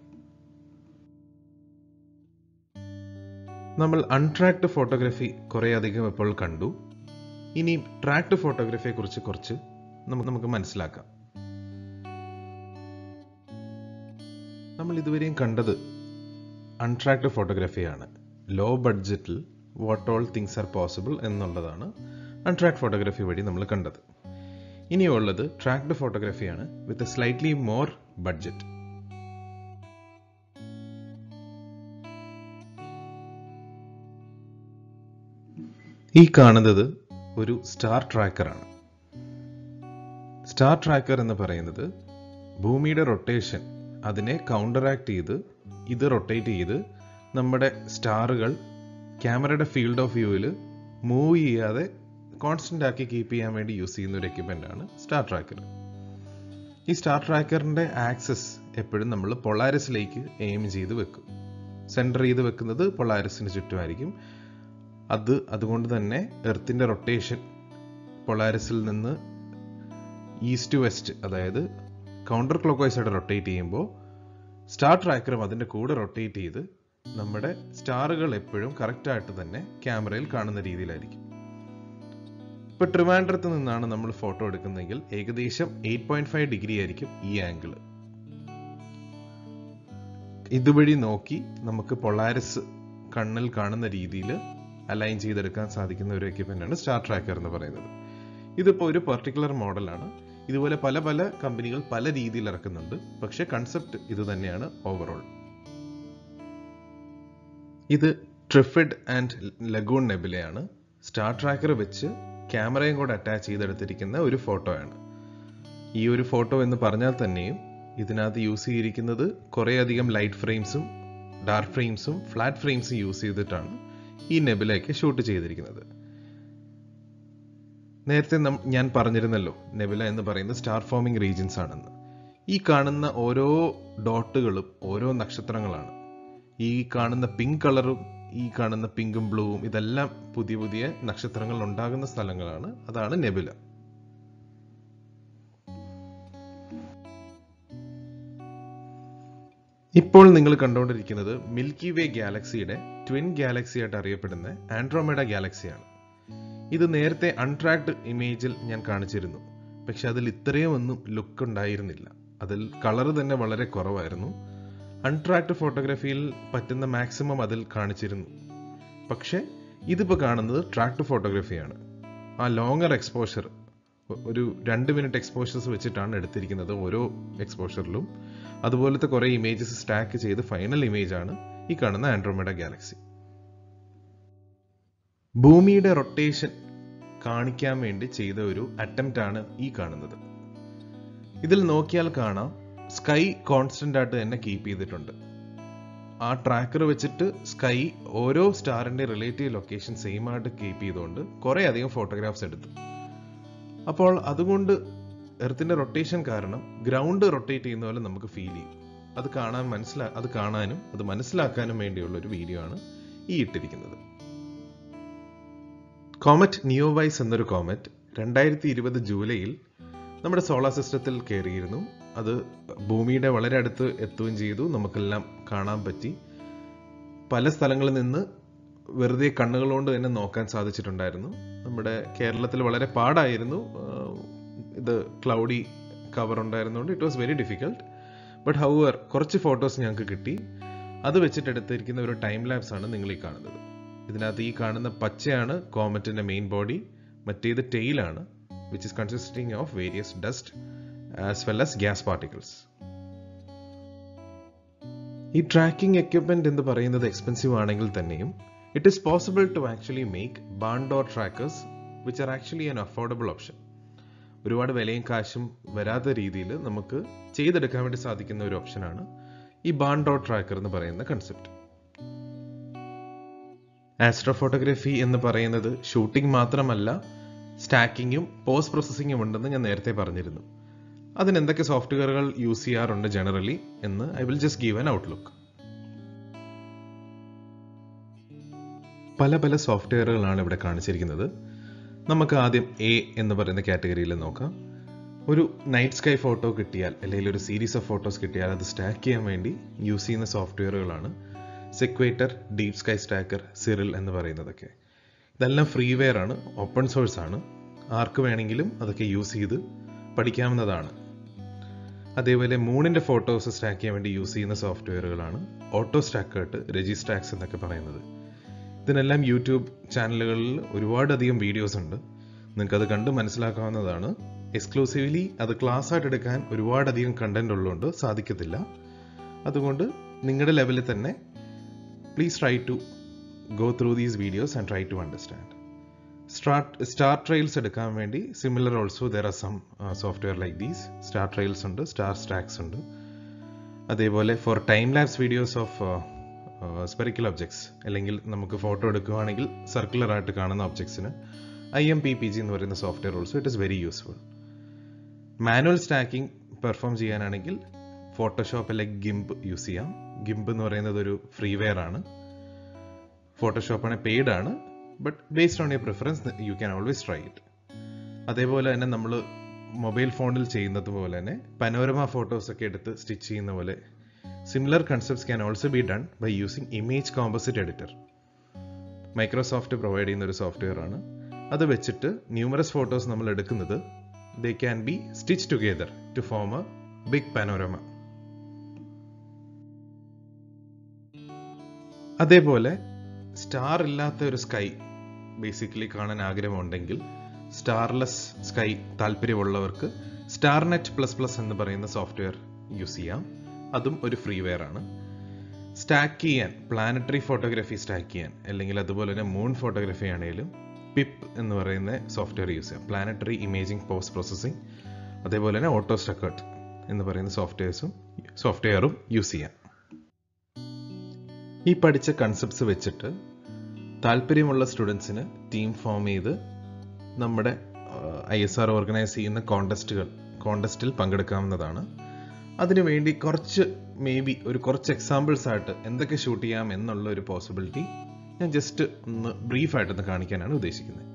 നമ്മൾ അൺട്രാക്ട് ഫോട്ടോഗ്രാഫി കുറേ അധികം ഇപ്പോൾ കണ്ടു. ഇനി ട്രാക്ട് ഫോട്ടോഗ്രാഫിയെ കുറിച്ച് കുറച്ച് നമുക്ക് മനസ്സിലാക്കാം. നമ്മൾ ഇതുവരെയും കണ്ടത് അൺട്രാക്ട് ഫോട്ടോഗ്രാഫിയാണ്. ലോ ബഡ്ജറ്റിൽ what all things are possible എന്നുള്ളതാണ് അൺട്രാക്ട് ഫോട്ടോഗ്രാഫി വഴി നമ്മൾ കണ്ടത്. ഇനിയുള്ളത് ട്രാക്ട് ഫോട്ടോഗ്രാഫിയാണ് with a slightly more budget. ഈ കാണുന്നത് ഒരു സ്റ്റാർ ട്രാക്കറാണ്. സ്റ്റാർ ട്രാക്കർ എന്ന് പറയുന്നത് ഭൂമിയുടെ റൊട്ടേഷൻ അതിനെ കൗണ്ടറാക്ട് ചെയ്ത് ഇത് റൊട്ടേറ്റ് ചെയ്ത് നമ്മുടെ സ്റ്റാറുകൾ ക്യാമറയുടെ ഫീൽഡ് ഓഫ് വ്യൂവിൽ മൂവ് ചെയ്യാതെ കോൺസ്റ്റന്റ് ആക്കി കീപ്പ് ചെയ്യാൻ വേണ്ടി യൂസ് ചെയ്യുന്ന ഒരു എക്യുപ്മെന്റ് ആണ് സ്റ്റാർ ട്രാക്കർ. ഈ സ്റ്റാർ ട്രാക്കറിന്റെ ആക്സസ് എപ്പോഴും നമ്മൾ പൊളാരിസിലേക്ക് എയിം ചെയ്ത് വെക്കും. സെൻറ്റർ ചെയ്ത് വെക്കുന്നത് പൊളാരിസിന് ചുറ്റുമായിരിക്കും. അതുകൊണ്ട് തന്നെ എർത്തിന്റെ റൊട്ടേഷൻ പൊളാരിസിൽ നിന്ന് ഈസ്റ്റ് ടു വെസ്റ്റ്, അതായത് കൗണ്ടർ ക്ലോക്ക് വൈസ് ആയിട്ട് റൊട്ടേറ്റ് ചെയ്യുമ്പോൾ സ്റ്റാർ ട്രാക്കറും അതിൻ്റെ കൂടെ റൊട്ടേറ്റ് ചെയ്ത് നമ്മുടെ സ്റ്റാറുകൾ എപ്പോഴും കറക്റ്റായിട്ട് തന്നെ ക്യാമറയിൽ കാണുന്ന രീതിയിലായിരിക്കും. ഇപ്പോൾ ട്രിവാൻഡ്രത്ത് നിന്നാണ് നമ്മൾ ഫോട്ടോ എടുക്കുന്നതെങ്കിൽ ഏകദേശം 8.5 ഡിഗ്രി ആയിരിക്കും ഈ ആംഗിൾ. ഇതുവഴി നോക്കി നമുക്ക് പൊളാരിസ് കണ്ണിൽ കാണുന്ന രീതിയിൽ അലൈൻ ചെയ്തെടുക്കാൻ സാധിക്കുന്ന ഒരു എക്യുപ്മെന്റ് ആണ് സ്റ്റാർ ട്രാക്കർ എന്ന് പറയുന്നത്. ഇതിപ്പോൾ ഒരു പെർട്ടിക്കുലർ മോഡലാണ്. ഇതുപോലെ പല പല കമ്പനികൾ പല രീതിയിൽ ഇറക്കുന്നുണ്ട്. പക്ഷെ കൺസെപ്റ്റ് ഇത് തന്നെയാണ് ഓവറോൾ. ഇത് ട്രിഫിഡ് ആൻഡ് ലഗൂൺ നെബുലയാണ്. സ്റ്റാർ ട്രാക്കർ വെച്ച് ക്യാമറയും കൂടെ അറ്റാച്ച് ചെയ്തെടുത്തിരിക്കുന്ന ഒരു ഫോട്ടോയാണ്. ഈ ഒരു ഫോട്ടോ എന്ന് പറഞ്ഞാൽ തന്നെയും ഇതിനകത്ത് യൂസ് ചെയ്തിരിക്കുന്നത് കുറേയധികം ലൈറ്റ് ഫ്രെയിംസും ഡാർക്ക് ഫ്രെയിംസും ഫ്ലാറ്റ് ഫ്രെയിംസും യൂസ് ചെയ്തിട്ടാണ് ഈ നെബുലയൊക്കെ ഷൂട്ട് ചെയ്തിരിക്കുന്നത്. നേരത്തെ ഞാൻ പറഞ്ഞിരുന്നല്ലോ നെബുല എന്ന് പറയുന്നത് സ്റ്റാർ ഫോമിംഗ് റീജിയൻസ് ആണെന്ന്. ഈ കാണുന്ന ഓരോ ഡോട്ടുകളും ഓരോ നക്ഷത്രങ്ങളാണ്. ഈ കാണുന്ന പിങ്ക് കളറും ഈ കാണുന്ന പിങ്കും ബ്ലൂവും ഇതെല്ലാം പുതിയ പുതിയ നക്ഷത്രങ്ങൾ ഉണ്ടാകുന്ന സ്ഥലങ്ങളാണ്. അതാണ് നെബുല. ഇപ്പോൾ നിങ്ങൾ കണ്ടുകൊണ്ടിരിക്കുന്നത് മിൽക്കി വേ ഗാലക്സിയുടെ ട്വിൻ ഗാലക്സി ആയിട്ട് അറിയപ്പെടുന്ന ആൻഡ്രോമേഡ ഗാലക്സിയാണ്. ഇത് നേരത്തെ അൺട്രാക്ട് ഇമേജിൽ ഞാൻ കാണിച്ചിരുന്നു. പക്ഷെ അതിൽ ഇത്രയും ഒന്നും ലുക്ക് ഉണ്ടായിരുന്നില്ല. അതിൽ കളർ തന്നെ വളരെ കുറവായിരുന്നു. അൺട്രാക്ട് ഫോട്ടോഗ്രാഫിയിൽ പറ്റുന്ന മാക്സിമം അതിൽ കാണിച്ചിരുന്നു. പക്ഷേ ഇതിപ്പോൾ കാണുന്നത് ട്രാക്ട് ഫോട്ടോഗ്രാഫിയാണ്. ആ ലോങ്ങർ എക്സ്പോഷർ, ഒരു 2 മിനിറ്റ് എക്സ്പോഷേഴ്സ് വെച്ചിട്ടാണ് എടുത്തിരിക്കുന്നത് ഓരോ എക്സ്പോഷറിലും. അതുപോലത്തെ കുറേ ഇമേജസ് സ്റ്റാക്ക് ചെയ്ത് ഫൈനൽ ഇമേജ് ആണ് ഈ കാണുന്ന ആൻഡ്രോമേഡ ഗാലക്സി. ഭൂമിയുടെ റൊട്ടേഷൻ കാണിക്കാൻ വേണ്ടി ചെയ്ത ഒരു അറ്റംപ്റ്റ് ആണ് ഈ കാണുന്നത്. ഇതിൽ നോക്കിയാൽ കാണാം സ്കൈ കോൺസ്റ്റന്റ് ആയിട്ട് തന്നെ കീപ്പ് ചെയ്തിട്ടുണ്ട്. ആ ട്രാക്കർ വെച്ചിട്ട് സ്കൈ ഓരോ സ്റ്റാറിന്റെ റിലേറ്റീവ് ലൊക്കേഷൻ സെയിം ആയിട്ട് കീപ്പ് ചെയ്തുകൊണ്ട് കുറേ അധികം ഫോട്ടോഗ്രാഫ്സ് എടുത്തു. അപ്പോൾ അതുകൊണ്ട് എർത്തിന്റെ റൊട്ടേഷൻ കാരണം ഗ്രൗണ്ട് റൊട്ടേറ്റ് ചെയ്യുന്ന പോലെ നമുക്ക് ഫീൽ ചെയ്യും. അത് കാണാനും അത് മനസ്സിലാക്കാനും വേണ്ടിയുള്ള ഒരു വീഡിയോ ആണ് ഈ ഇട്ടിരിക്കുന്നത്. കോമറ്റ് നിയോവൈസ് എന്നൊരു കോമറ്റ് 2020 ജൂലൈയിൽ നമ്മുടെ സോളാർ സിസ്റ്റത്തിൽ കയറിയിരുന്നു. അത് ഭൂമിയുടെ വളരെ അടുത്ത് എത്തുകയും ചെയ്തു. നമുക്കെല്ലാം കാണാൻ പറ്റി. പല സ്ഥലങ്ങളിൽ നിന്ന് വെറുതെ കണ്ണുകൾ കൊണ്ട് തന്നെ നോക്കാൻ സാധിച്ചിട്ടുണ്ടായിരുന്നു. നമ്മുടെ കേരളത്തിൽ വളരെ പാടായിരുന്നു. ഇത് ക്ലൗഡി കവർ ഉണ്ടായിരുന്നുകൊണ്ട് it was very difficult. But however കുറച്ച് ഫോട്ടോസ് ഞങ്ങൾക്ക് കിട്ടി. അത് വെച്ചിട്ട് എടുത്തിരിക്കുന്ന ഒരു ടൈം ലാപ്സ് ആണ് നിങ്ങൾ ഈ കാണുന്നത്. ഇതിനകത്ത് ഈ കാണുന്ന പച്ചയാണ് കോമറ്റിന്റെ മെയിൻ ബോഡി, മറ്റേത് ടെയിലാണ്, which is consisting of various dust as well as gas particles. ഈ ട്രാക്കിംഗ് എക്യുപ്മെന്റ് എന്ന് പറയുന്നത് എക്സ്പെൻസീവ് ആണെങ്കിൽ തന്നെയും it is possible to actually make barn door trackers which are actually an affordable option. ഒരുപാട് വിലയും കാശും വരാത്ത രീതിയിൽ നമുക്ക് ചെയ്തെടുക്കാൻ വേണ്ടി സാധിക്കുന്ന ഒരു ഓപ്ഷനാണ് ഈ ബാൺ ഡോർ ട്രാക്കർ എന്ന് പറയുന്ന കൺസെപ്റ്റ്. ആസ്ട്രോ ഫോട്ടോഗ്രാഫി എന്ന് പറയുന്നത് ഷൂട്ടിംഗ് മാത്രമല്ല, സ്റ്റാക്കിങ്ങും പോസ്റ്റ് പ്രോസസ്സിങ്ങും ഉണ്ടെന്ന് ഞാൻ നേരത്തെ പറഞ്ഞിരുന്നു. അതിന് എന്തൊക്കെ സോഫ്റ്റ്വെയറുകൾ യൂസ് ചെയ്യാറുണ്ട് ജനറലി എന്ന് I will just give an outlook. പല സോഫ്റ്റ്വെയറുകളാണ് ഇവിടെ കാണിച്ചിരിക്കുന്നത്. നമുക്ക് ആദ്യം എ എന്ന് പറയുന്ന കാറ്റഗറിയിൽ നോക്കാം. ഒരു നൈറ്റ് സ്കൈ ഫോട്ടോ കിട്ടിയാൽ അല്ലെങ്കിൽ ഒരു സീരീസ് ഓഫ് ഫോട്ടോസ് കിട്ടിയാൽ അത് സ്റ്റാക്ക് ചെയ്യാൻ വേണ്ടി യൂസ് ചെയ്യുന്ന സോഫ്റ്റ്വെയറുകളാണ് സെക്വേറ്റർ, ഡീപ് സ്കൈ സ്റ്റാക്കർ, സിറിൽ എന്ന് പറയുന്നതൊക്കെ. ഇതെല്ലാം ഫ്രീവെയർ ആണ്, ഓപ്പൺ സോഴ്സ് ആണ്. ആർക്ക് വേണമെങ്കിലും അതൊക്കെ യൂസ് ചെയ്ത് പഠിക്കാവുന്നതാണ്. അതേപോലെ മൂണിൻ്റെ ഫോട്ടോസ് സ്റ്റാക്ക് ചെയ്യാൻ വേണ്ടി യൂസ് ചെയ്യുന്ന സോഫ്റ്റ്വെയറുകളാണ് ഓട്ടോ സ്റ്റാക്കേർട്ട്, രജിസ്റ്റാക്സ് എന്നൊക്കെ പറയുന്നത്. ഇതിനെല്ലാം യൂട്യൂബ് ചാനലുകളിൽ ഒരുപാടധികം വീഡിയോസ് ഉണ്ട്. നിങ്ങൾക്കത് കണ്ട് മനസ്സിലാക്കാവുന്നതാണ്. എക്സ്ക്ലൂസീവ്ലി അത് ക്ലാസ് ആയിട്ട് എടുക്കാൻ ഒരുപാടധികം കണ്ടന്റ് ഉള്ളതുകൊണ്ട് സാധിക്കത്തില്ല. അതുകൊണ്ട് നിങ്ങളുടെ ലെവലിൽ തന്നെ please try to go through these videos and try to understand. Star trails എടുക്കാൻ വേണ്ടി similar also there are some software like these. Star trails ഉണ്ട്, star stacks ഉണ്ട്. അതേപോലെ for time lapse videos of spherical objects അല്ലെങ്കിൽ നമുക്ക് photo എടുക്കുകയാണെങ്കിൽ circular ആയിട്ട് കാണുന്ന ഒബ്ജക്ട്സിന് IMPPG എന്ന് പറയുന്ന software also it is very useful. Manual stacking perform ചെയ്യാനാണെങ്കിൽ ഫോട്ടോഷോപ്പ് അല്ലെങ്കിൽ ഗിംബ് യൂസ് ചെയ്യാം. ഗിംബ് എന്ന് പറയുന്നത് ഒരു ഫ്രീവെയർ ആണ്. ഫോട്ടോഷോപ്പാണ്, പെയ്ഡ് ആണ്. But based on your preference you can always try it. അതേപോലെ തന്നെ നമ്മൾ മൊബൈൽ ഫോണിൽ ചെയ്യുന്നത് പോലെ തന്നെ പനോരമ ഫോട്ടോസ് ഒക്കെ എടുത്ത് സ്റ്റിച്ച് ചെയ്യുന്ന പോലെ similar concepts can also be done by using image composite editor. Microsoft provide ചെയ്യുന്ന ഒരു സോഫ്റ്റ്വെയർ ആണ്. അത് വെച്ചിട്ട് ന്യൂമറസ് ഫോട്ടോസ് നമ്മൾ എടുക്കുന്നത് they can be stitch together to form a big panorama. അതേപോലെ സ്റ്റാർ ഇല്ലാത്ത ഒരു സ്കൈ ബേസിക്കലി കാണാൻ ആഗ്രഹമുണ്ടെങ്കിൽ, സ്റ്റാർലെസ് സ്കൈ താല്പര്യമുള്ളവർക്ക് StarNet++ എന്ന് പറയുന്ന സോഫ്റ്റ്വെയർ യൂസ് ചെയ്യാം. അതും ഒരു ഫ്രീവെയർ ആണ്. സ്റ്റാക്ക് ചെയ്യാൻ, പ്ലാനറ്ററി ഫോട്ടോഗ്രാഫി സ്റ്റാക്ക് ചെയ്യാൻ, അല്ലെങ്കിൽ അതുപോലെ തന്നെ മൂൺ ഫോട്ടോഗ്രാഫി ആണെങ്കിലും പിപ്പ് എന്ന് പറയുന്ന സോഫ്റ്റ്വെയർ യൂസ് ചെയ്യാം. പ്ലാനറ്ററി ഇമേജിംഗ് പോസ്റ്റ് പ്രോസസ്സിംഗ്, അതേപോലെ തന്നെ ഓട്ടോ സ്റ്റാക്കേർട്ട് എന്ന് പറയുന്ന സോഫ്റ്റ്വെയറും യൂസ് ചെയ്യാം. ഈ പഠിച്ച കൺസെപ്റ്റ്സ് വെച്ചിട്ട് താല്പര്യമുള്ള സ്റ്റുഡൻസിന് ടീം ഫോം ചെയ്ത് നമ്മുടെ ISR ഓർഗനൈസ് ചെയ്യുന്ന കോണ്ടസ്റ്റിൽ പങ്കെടുക്കാവുന്നതാണ്. അതിനുവേണ്ടി കുറച്ച് എക്സാമ്പിൾസ് ആയിട്ട് എന്തൊക്കെ ഷൂട്ട് ചെയ്യാം എന്നുള്ള ഒരു പോസിബിലിറ്റി ഞാൻ ജസ്റ്റ് ഒന്ന് ബ്രീഫായിട്ടൊന്ന് കാണിക്കാനാണ് ഉദ്ദേശിക്കുന്നത്.